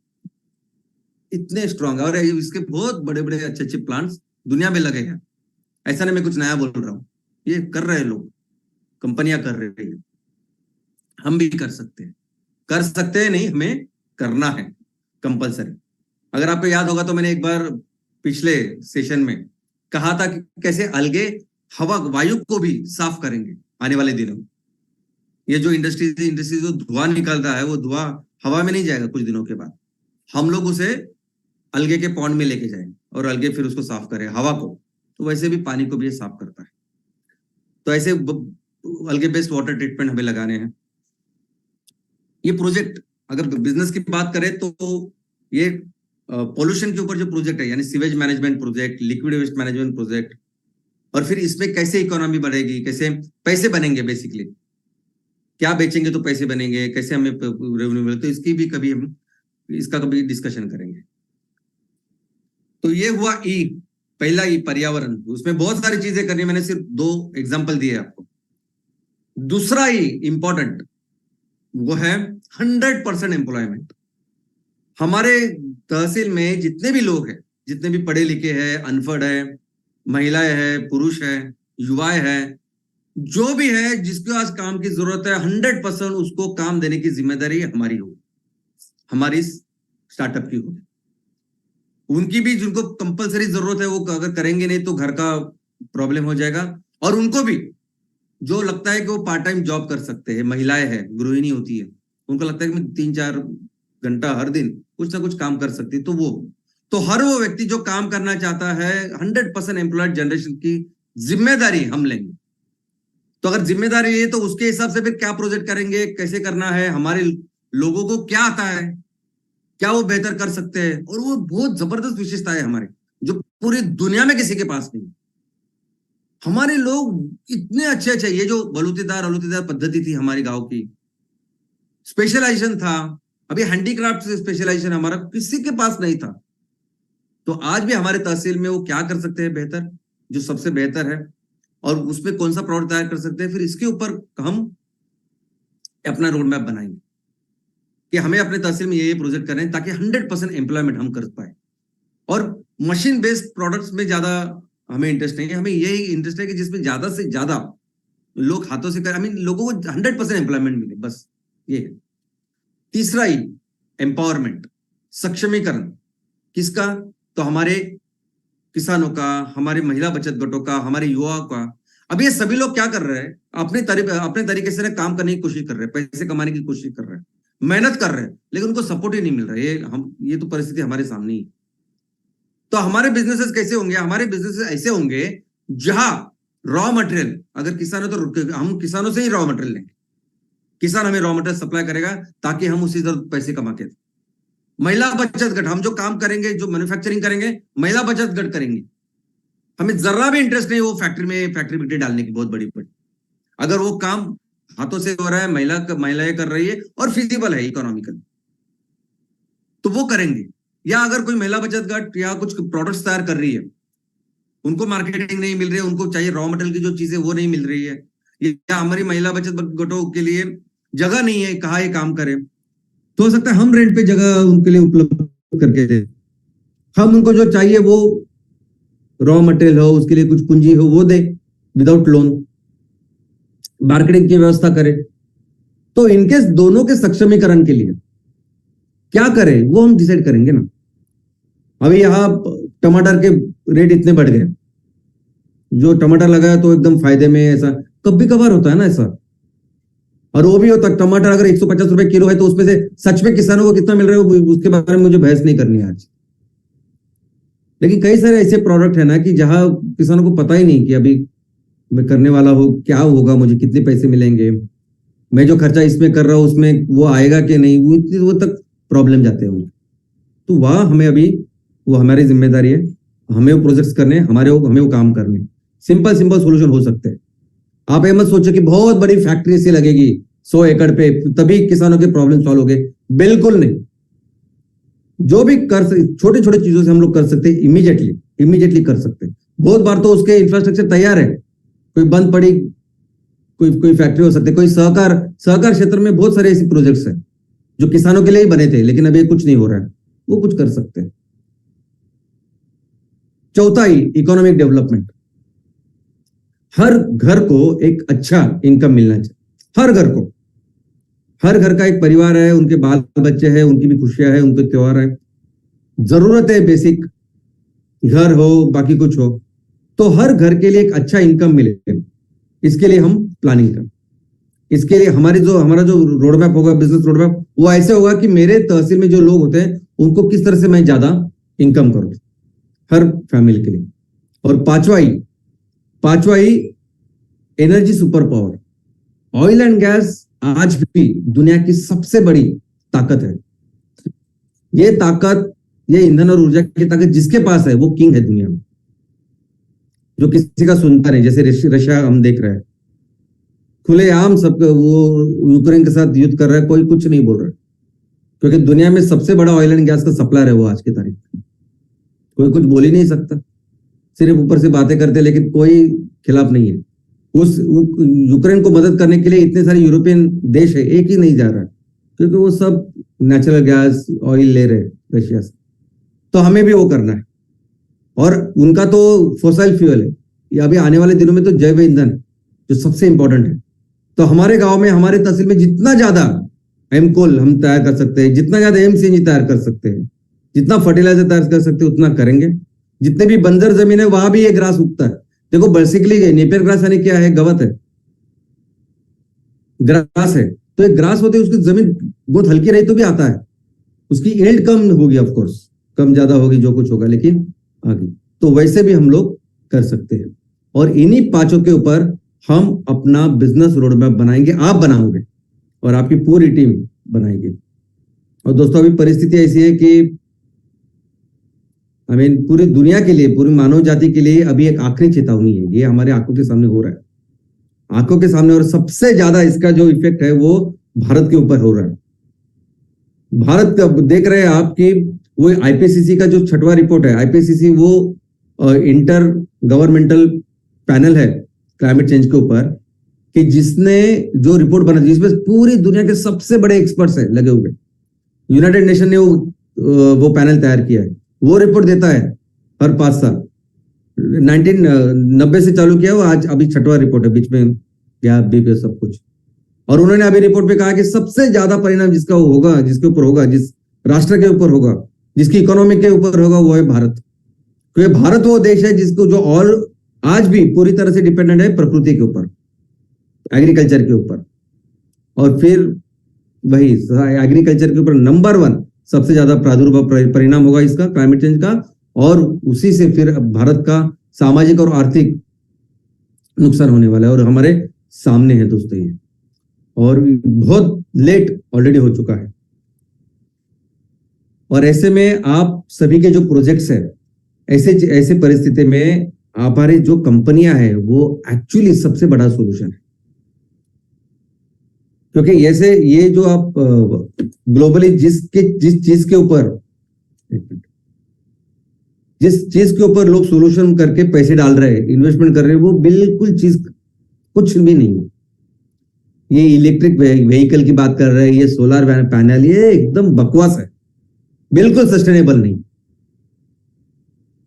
इतने स्ट्रांग है। और इसके बहुत बड़े बड़े अच्छे अच्छे प्लांट्स दुनिया में लगे हैं। ऐसा नहीं मैं कुछ नया बोल रहा हूं, ये कर रहे हैं लोग, कंपनियां कर रही है, हम भी कर सकते हैं नहीं, हमें करना है कंपलसरी। अगर आपको याद होगा तो मैंने एक बार पिछले सेशन में कहा था कि कैसे अलगे हवा, वायु को भी साफ करेंगे आने वाले दिनों में। ये जो इंडस्ट्री जो धुआं निकलता है वो धुआं हवा में नहीं जाएगा, कुछ दिनों के बाद हम लोग उसे अलगे के पॉन्ड में लेके जाएंगे और अलगे फिर उसको साफ करें हवा को। तो वैसे भी पानी को भी ये साफ करता है। तो ऐसे अलगे बेस्ड वाटर ट्रीटमेंट हमें लगाने हैं। ये प्रोजेक्ट अगर बिजनेस की बात करें तो ये पोल्यूशन के ऊपर जो प्रोजेक्ट है, यानी sewage management project, liquid waste management project, और फिर इसमें कैसे इकोनॉमी बढ़ेगी, कैसे पैसे बनेंगे, बेसिकली क्या बेचेंगे तो पैसे बनेंगे, कैसे हमें रेवेन्यू मिले, तो इसकी भी कभी हम इसका कभी डिस्कशन करेंगे। तो ये हुआ ई, पहला ई पर्यावरण, उसमें बहुत सारी चीजें करनी, मैंने सिर्फ 2 एग्जांपल दिए आपको। दूसरा ई इंपॉर्टेंट वो है 100% एम्प्लॉयमेंट। हमारे तहसील में जितने भी लोग हैं, जितने भी पढ़े लिखे हैं, अनपढ़ है, महिलाएं हैं, पुरुष है, युवाएं हैं, जो भी है जिसके पास काम की जरूरत है, 100% उसको काम देने की जिम्मेदारी हमारी होगी, हमारी स्टार्टअप की होगी। उनकी भी जिनको कंपलसरी जरूरत है वो अगर करेंगे नहीं तो घर का प्रॉब्लम हो जाएगा। और उनको भी जो लगता है कि वो पार्ट टाइम जॉब कर सकते हैं, महिलाएं हैं, गृहिणी होती है, उनको लगता है कि मैं 3-4 घंटा हर दिन कुछ ना कुछ काम कर सकती है, तो हर वो व्यक्ति जो काम करना चाहता है 100% एम्प्लॉयड जनरेशन की जिम्मेदारी हम लेंगे। तो अगर जिम्मेदारी है तो उसके हिसाब से फिर क्या प्रोजेक्ट करेंगे, कैसे करना है, हमारे लोगों को क्या आता है, क्या वो बेहतर कर सकते हैं। और वो बहुत जबरदस्त विशेषता है हमारे, जो पूरी दुनिया में किसी के पास नहीं। हमारे लोग इतने अच्छे, ये जो बलूतीदार पद्धति थी हमारी गांव की, स्पेशलाइजेशन था, अभी हैंडीक्राफ्ट से स्पेशलाइजेशन हमारा किसी के पास नहीं था। तो आज भी हमारे तहसील में वो क्या कर सकते हैं बेहतर, जो सबसे बेहतर है, और उसमें कौन सा प्रोडक्ट तैयार कर सकते हैं, फिर इसके ऊपर हम अपना रोड मैप बनाएंगे कि हमें अपने तहसील में ये प्रोजेक्ट करें ताकि 100% एम्प्लॉयमेंट हम कर पाए। और मशीन बेस्ड प्रोडक्ट्स में ज्यादा हमें इंटरेस्ट नहीं है, हमें यही इंटरेस्ट है कि जिसमें ज्यादा से ज्यादा लोग हाथों से कर, लोगों को 100% एम्प्लॉयमेंट मिले, बस ये है। तीसरा ही एम्पावरमेंट, सक्षमीकरण, किसका, तो हमारे किसानों का, हमारे महिला बचत गटों का, हमारे युवाओं का। अब ये सभी लोग क्या कर रहे हैं, अपने तरीके से काम करने की कोशिश कर रहे हैं, पैसे कमाने की कोशिश कर रहे हैं, मेहनत कर रहे हैं, लेकिन उनको सपोर्ट ही नहीं मिल रहा है। ये तो परिस्थिति हमारे सामने ही। तो हमारे बिजनेसेस कैसे होंगे, हमारे बिजनेसेस ऐसे होंगे जहां रॉ मटेरियल, अगर किसान है तो हम किसानों से ही रॉ मटेरियल लेंगे, किसान हमें रॉ मटेरियल सप्लाई करेगा ताकि हम उसी तरह पैसे कमा के। महिला बचत गट, हम जो काम करेंगे, जो मैन्युफैक्चरिंग करेंगे, महिला बचत गट करेंगे। हमें जरा भी इंटरेस्ट नहीं वो फैक्ट्री डालने की, बहुत बड़ी। अगर वो काम हाथों से हो रहा है, महिलाएं कर रही है और फिजिबल है इकोनॉमिकल, तो वो करेंगे। या अगर कोई महिला बचत गट या कुछ प्रोडक्ट्स तैयार कर रही है, उनको मार्केटिंग नहीं मिल रही है, उनको चाहिए रॉ मटेरियल की जो चीजें वो नहीं मिल रही है, या हमारी महिला बचत गटों के लिए जगह नहीं है कहाँ ये काम करें, तो हो सकता है हम रेंट पे जगह उनके लिए उपलब्ध करके दे। हम उनको जो चाहिए वो रॉ मटेरियल हो, उसके लिए कुछ पूंजी हो, वो दे विदाउट लोन, मार्केटिंग की व्यवस्था करें। तो इनके दोनों के सक्षमीकरण के लिए क्या करें वो हम डिसाइड करेंगे ना। अभी यहाँ टमाटर के रेट इतने बढ़ गए, जो टमाटर लगाया तो एकदम फायदे में, ऐसा कभी कभार होता है ना ऐसा। और वो भी हो तक टमाटर अगर 150 रुपए किलो है तो उसमें से सच में किसानों को कितना मिल रहा है उसके बारे में मुझे बहस नहीं करनी है आज। लेकिन कई सारे ऐसे प्रोडक्ट है ना कि जहां किसानों को पता ही नहीं कि अभी मैं करने वाला हूँ क्या होगा, मुझे कितने पैसे मिलेंगे, मैं जो खर्चा इसमें कर रहा हूँ उसमें वो आएगा कि नहीं, वो तक प्रॉब्लम जाते हैं। तो वहां हमें अभी वो हमारी जिम्मेदारी है, हमें वो प्रोजेक्ट्स करने, हमें वो काम करने। सिंपल सोल्यूशन हो सकते हैं। आप ये मत सोचो कि बहुत बड़ी फैक्ट्री से लगेगी 100 एकड़ पे तभी किसानों के प्रॉब्लम सॉल्व हो गए, बिल्कुल नहीं। जो भी कर सकते छोटे छोटे चीजों से हम लोग कर सकते हैं, इमीडिएटली कर सकते हैं। बहुत बार तो उसके इंफ्रास्ट्रक्चर तैयार है, कोई बंद पड़ी कोई फैक्ट्री हो सकती है, कोई सहकार क्षेत्र में बहुत सारे ऐसे प्रोजेक्ट्स हैं जो किसानों के लिए ही बने थे लेकिन अभी कुछ नहीं हो रहा है, वो कुछ कर सकते हैं। चौथा ही इकोनॉमिक डेवलपमेंट। हर घर को एक अच्छा इनकम मिलना चाहिए, हर घर का एक परिवार है, उनके बाल बच्चे हैं, उनकी भी खुशियां है, उनके त्योहार है, जरूरत है बेसिक घर हो बाकी कुछ हो, तो हर घर के लिए एक अच्छा इनकम मिले, इसके लिए हम प्लानिंग करें। इसके लिए हमारा जो रोड मैप होगा, बिजनेस रोड मैप, वो ऐसे होगा कि मेरे तहसील में जो लोग होते हैं उनको किस तरह से मैं ज्यादा इनकम करूं हर फैमिली के लिए। और पांचवा ही energy super power. Oil and gas आज भी दुनिया की सबसे बड़ी ताकत है। ये ईंधन और ऊर्जा की ताकत जिसके पास है वो किंग है दुनिया में, जो किसी का सुनता नहीं। जैसे रशिया हम देख रहे हैं, खुलेआम सब वो यूक्रेन के साथ युद्ध कर रहा है, कोई कुछ नहीं बोल रहा है, क्योंकि दुनिया में सबसे बड़ा ऑयल एंड गैस का सप्लायर है वो आज की तारीख में। कोई कुछ बोल ही नहीं सकता, सिर्फ ऊपर से बातें करते, लेकिन कोई खिलाफ नहीं है। यूक्रेन को मदद करने के लिए इतने सारे यूरोपियन देश है, एक ही नहीं जा रहा है, क्योंकि वो सब नेचुरल गैस ऑयल ले रहे रशिया से। तो हमें भी वो करना है। और उनका तो फोसिल फ्यूल है, ये अभी आने वाले दिनों में तो जैव ईंधन जो सबसे इंपॉर्टेंट है। तो हमारे गांव में, हमारे तहसील में जितना ज्यादा एमकोल हम तैयार कर सकते हैं, जितना ज्यादा एमसीएनजी तैयार कर सकते हैं, जितना फर्टिलाइजर तैयार कर सकते हैं उतना करेंगे। जितने भी बंजर जमीन है वहां भी ये ग्रास उगता है। देखो बेसिकली नेपियर ग्रास यानी क्या है, गवत है, ग्रास है। तो एक ग्रास होते उसकी जमीन बहुत हल्की रही तो भी आता है, उसकी यील्ड कम होगी, ऑफकोर्स कम ज्यादा होगी जो कुछ होगा, लेकिन आगे तो वैसे भी हम लोग कर सकते हैं। और इन्हीं पांचों के ऊपर हम अपना बिजनेस रोड मैप बनाएंगे, आप बनाओगे और आपकी पूरी टीम बनाएगी। और दोस्तों अभी परिस्थिति ऐसी है कि पूरी दुनिया के लिए, पूरी मानव जाति के लिए अभी एक आखिरी चेतावनी है। ये हमारे आंखों के सामने हो रहा है, आंखों के सामने, और सबसे ज्यादा इसका जो इफेक्ट है वो भारत के ऊपर हो रहा है। भारत का देख रहे हैं आप कि वो आईपीसीसी का जो 6वां रिपोर्ट है, आईपीसीसी वो इंटर गवर्नमेंटल पैनल है क्लाइमेट चेंज के ऊपर, कि जिसने जो रिपोर्ट बना, जिसमें पूरी दुनिया के सबसे बड़े एक्सपर्ट्स है लगे हुए, यूनाइटेड नेशन ने वो पैनल तैयार किया है। वो रिपोर्ट देता है हर 5 साल, 1990 से चालू किया, वो आज अभी 6वां रिपोर्ट है, बीच में गैप भी सब कुछ। और उन्होंने अभी रिपोर्ट पे कहा कि सबसे ज्यादा परिणाम जिसका होगा, जिसके ऊपर होगा, जिस राष्ट्र के ऊपर होगा, जिसकी इकोनॉमी के ऊपर होगा, वो है भारत। क्योंकि भारत वो देश है जिसको जो और आज भी पूरी तरह से डिपेंडेंट है प्रकृति के ऊपर, एग्रीकल्चर के ऊपर। और फिर वही एग्रीकल्चर के ऊपर नंबर 1 सबसे ज्यादा प्रादुर्भाव परिणाम होगा इसका, क्लाइमेट चेंज का। और उसी से फिर भारत का सामाजिक और आर्थिक नुकसान होने वाला है, और हमारे सामने है दोस्तों ये, और बहुत लेट ऑलरेडी हो चुका है। और ऐसे में आप सभी के जो प्रोजेक्ट्स है, ऐसे परिस्थिति में हमारे जो कंपनियां हैं वो एक्चुअली सबसे बड़ा सोल्यूशन है। क्योंकि ऐसे ये जो आप ग्लोबली जिस चीज के ऊपर लोग सोल्यूशन करके पैसे डाल रहे हैं, इन्वेस्टमेंट कर रहे हैं, वो बिल्कुल चीज कुछ भी नहीं है। ये इलेक्ट्रिक व्हीकल की बात कर रहे हैं, ये सोलर पैनल, ये एकदम बकवास है, बिल्कुल सस्टेनेबल नहीं।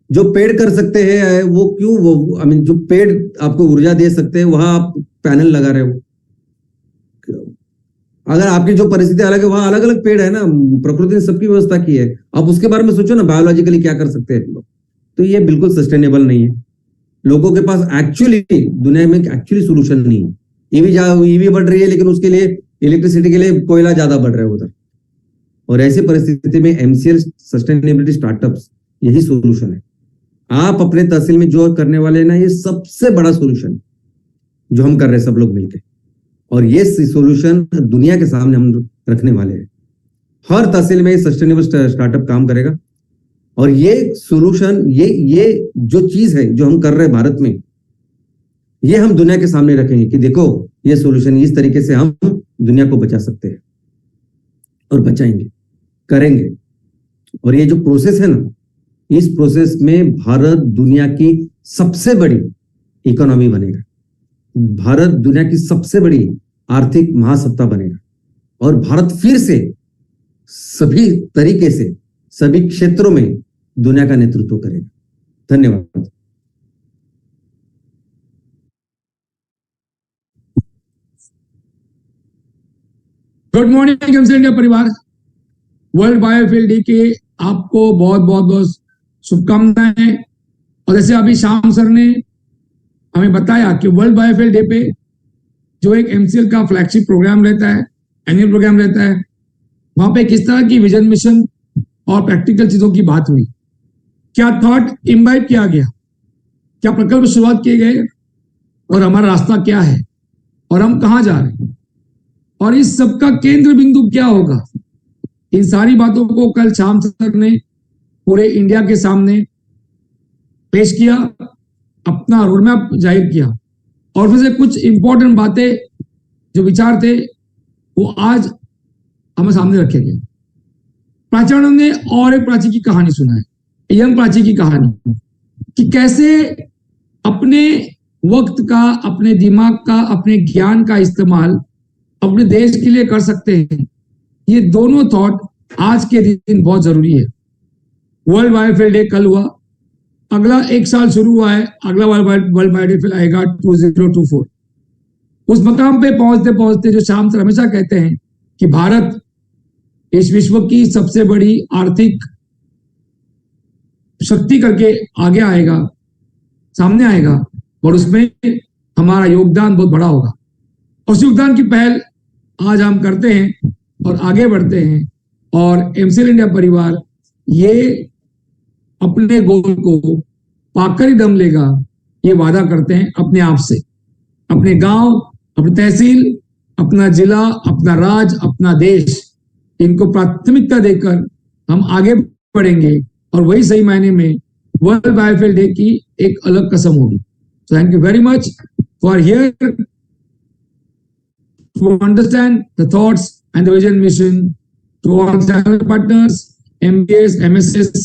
जो पेड़ कर सकते हैं वो क्यों, वो जो पेड़ आपको ऊर्जा दे सकते हैं वहां आप पैनल लगा रहे हो। अगर आपकी जो परिस्थिति अलग है, वहां अलग अलग पेड़ है ना, प्रकृति ने सबकी व्यवस्था की है। आप उसके बारे में सोचो ना, बायोलॉजिकली क्या कर सकते हैं लोग। तो ये बिल्कुल सस्टेनेबल नहीं है। लोगों के पास एक्चुअली दुनिया में एक्चुअली सोल्यूशन नहीं है। ईवी बढ़ रही है, लेकिन उसके लिए इलेक्ट्रिसिटी के लिए कोयला ज्यादा बढ़ रहा है उधर। और ऐसी परिस्थिति में एमसीएल सस्टेनेबिलिटी स्टार्टअप्स यही सोल्यूशन है। आप अपने तहसील में जो करने वाले हैं ना, ये सबसे बड़ा सोल्यूशन जो हम कर रहे हैं सब लोग मिलकर, और ये सोल्यूशन दुनिया के सामने हम रखने वाले हैं। हर तहसील में सस्टेनेबल स्टार्टअप काम करेगा, और ये सोल्यूशन, ये जो चीज है जो हम कर रहे हैं भारत में, ये हम दुनिया के सामने रखेंगे कि देखो ये सोल्यूशन, इस तरीके से हम दुनिया को बचा सकते हैं और बचाएंगे, करेंगे। और ये जो प्रोसेस है ना, इस प्रोसेस में भारत दुनिया की सबसे बड़ी इकोनॉमी बनेगा, भारत दुनिया की सबसे बड़ी आर्थिक महासत्ता बनेगा, और भारत फिर से सभी तरीके से सभी क्षेत्रों में दुनिया का नेतृत्व करेगा। धन्यवाद। गुड मॉर्निंग एमसीएल इंडिया परिवार। वर्ल्ड बायोफ्यूल डे के आपको बहुत बहुत बहुत शुभकामनाएं। और जैसे अभी श्याम सर ने हमें बताया कि वर्ल्ड बायोफ्यूल डे पे जो एक एमसीएल का फ्लैगशिप प्रोग्राम रहता है, एनुअल प्रोग्राम रहता है, वहां पे किस तरह की विजन मिशन और प्रैक्टिकल चीजों की बात हुई, क्या थॉट इम्बाइब किया गया, क्या प्रकल्प शुरुआत किए गए, और हमारा रास्ता क्या है, और हम कहाँ जा रहे हैं, और इस सबका केंद्र बिंदु क्या होगा। इन सारी बातों को कल श्याम सर ने पूरे इंडिया के सामने पेश किया, अपना रोडमैप जाहिर किया, और फिर से कुछ इंपॉर्टेंट बातें जो विचार थे वो आज हमें सामने रखे गए। प्राचार्यों ने और एक प्राची की कहानी सुना है, यंग प्राची की कहानी, कि कैसे अपने वक्त का, अपने दिमाग का, अपने ज्ञान का इस्तेमाल अपने देश के लिए कर सकते हैं। ये दोनों थॉट आज के दिन बहुत जरूरी है। वर्ल्ड बायोफ्यूल डे कल हुआ, अगला एक साल शुरू हुआ है, अगला वर्ल्ड बायोफ्यूल आएगा 2024। उस मकाम पे पहुंचते पहुंचते जो श्याम सर हमेशा कहते हैं कि भारत इस विश्व की सबसे बड़ी आर्थिक शक्ति करके आगे आएगा, सामने आएगा, और उसमें हमारा योगदान बहुत बड़ा होगा। उस योगदान की पहल आज हम करते हैं और आगे बढ़ते हैं, और एमसीएल इंडिया परिवार ये अपने गोल को पाकर ही दम लेगा, ये वादा करते हैं अपने आप से। अपने गांव, अपनी तहसील, अपना जिला, अपना राज्य, अपना देश, इनको प्राथमिकता देकर हम आगे बढ़ेंगे, और वही सही मायने में वर्ल्ड बायोफ्यूल डे की एक अलग कसम होगी। Thank you very much for here to understand the thoughts and the vision mission, to all channel partners, MBAs, MSS,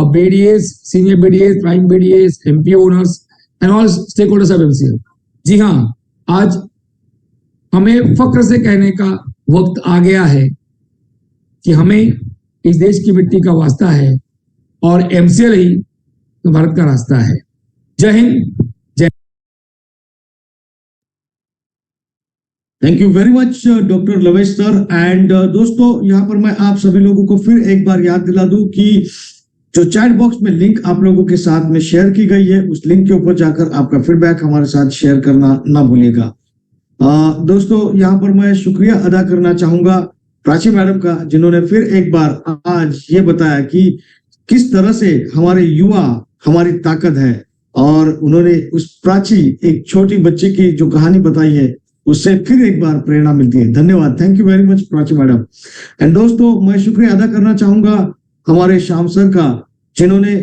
BDAs, senior BDAs, prime BDAs, MP owners and all stakeholders of MCL. जी हाँ, आज हमें फक्र से कहने का वक्त आ गया है कि हमें इस देश की मिट्टी का वास्ता है, और MCL ही भारत का रास्ता है। जय Hind. Thank you very much doctor लवेश sir. And दोस्तों, यहाँ पर मैं आप सभी लोगों को फिर एक बार याद दिला दूं कि जो चैट बॉक्स में लिंक आप लोगों के साथ में शेयर की गई है, उस लिंक के ऊपर जाकर आपका फीडबैक हमारे साथ शेयर करना ना भूलिएगा। दोस्तों, यहाँ पर मैं शुक्रिया अदा करना चाहूंगा प्राची मैडम का, जिन्होंने फिर एक बार आज ये बताया कि किस तरह से हमारे युवा हमारी ताकत है, और उन्होंने उस प्राची, एक छोटी बच्चे की जो कहानी बताई है, उससे फिर एक बार प्रेरणा मिलती है। धन्यवाद, thank you very much Prachi madam. And दोस्तों, मैं शुक्रिया अदा करना चाहूंगा हमारे श्याम सर का, जिन्होंने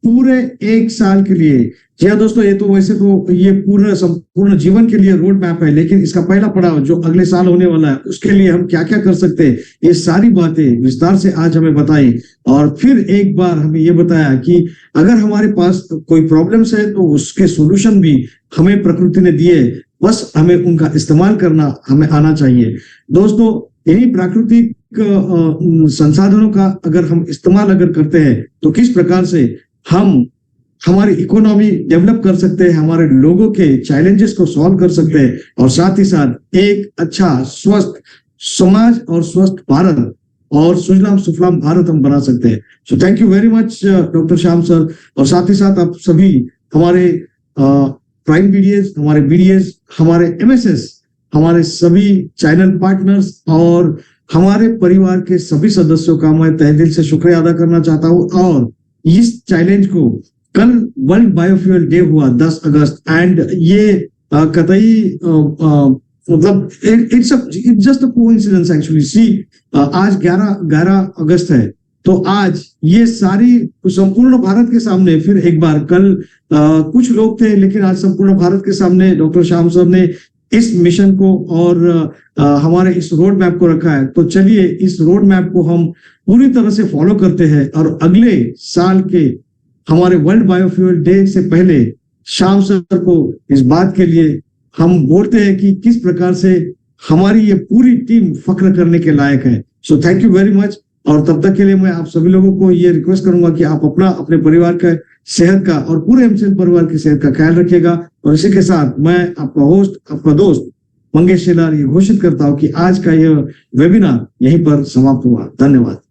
पूरे एक साल के लिए, जी हाँ दोस्तों, ये तो वैसे तो ये पूरा संपूर्ण जीवन के लिए रोड मैप है, लेकिन इसका पहला पड़ाव जो अगले साल होने वाला है, उसके लिए हम क्या क्या कर सकते हैं, ये सारी बातें विस्तार से आज हमें बताई। और फिर एक बार हमें ये बताया कि अगर हमारे पास कोई प्रॉब्लम्स है तो उसके सोल्यूशन भी हमें प्रकृति ने दिए, बस हमें उनका इस्तेमाल करना हमें आना चाहिए। दोस्तों, इन्हीं प्राकृतिक संसाधनों का अगर हम इस्तेमाल अगर करते हैं तो किस प्रकार से हम हमारी इकोनॉमी डेवलप कर सकते हैं, हमारे लोगों के चैलेंजेस को सॉल्व कर सकते हैं, और साथ ही साथ एक अच्छा स्वस्थ समाज और स्वस्थ भारत और सुजलाम सुफलाम भारत हम बना सकते हैं। So thank you very much doctor Shyam sir, और साथ ही साथ आप सभी हमारे प्राइम बीडीएस, हमारे बीडीएस, हमारे एमएसएस, हमारे सभी चैनल पार्टनर्स और हमारे परिवार के सभी सदस्यों का मैं तहे दिल से शुक्रिया अदा करना चाहता हूं। और इस चैलेंज को कल वर्ल्ड बायोफ्यूल डे हुआ 10 अगस्त एंड ये कतई मतलब it's just a coincidence actually. See आज 11 अगस्त है, तो आज ये सारी संपूर्ण भारत के सामने फिर एक बार, कल कुछ लोग थे लेकिन आज संपूर्ण भारत के सामने डॉक्टर श्याम सर ने इस मिशन को और हमारे इस रोड मैप को रखा है। तो चलिए इस रोड मैप को हम पूरी तरह से फॉलो करते हैं और अगले साल के हमारे वर्ल्ड बायोफ्यूल डे से पहले श्याम सर को इस बात के लिए हम बोलते हैं कि किस प्रकार से हमारी ये पूरी टीम फख्र करने के लायक है। So thank you very much. और तब तक के लिए मैं आप सभी लोगों को ये रिक्वेस्ट करूंगा कि आप अपने परिवार का सेहत का और पूरे एमसीएल परिवार की सेहत का ख्याल रखिएगा। और इसी के साथ मैं आपका होस्ट, आपका दोस्त मंगेश शेलार ये घोषित करता हूं कि आज का यह वेबिनार यहीं पर समाप्त हुआ। धन्यवाद।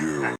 Yeah.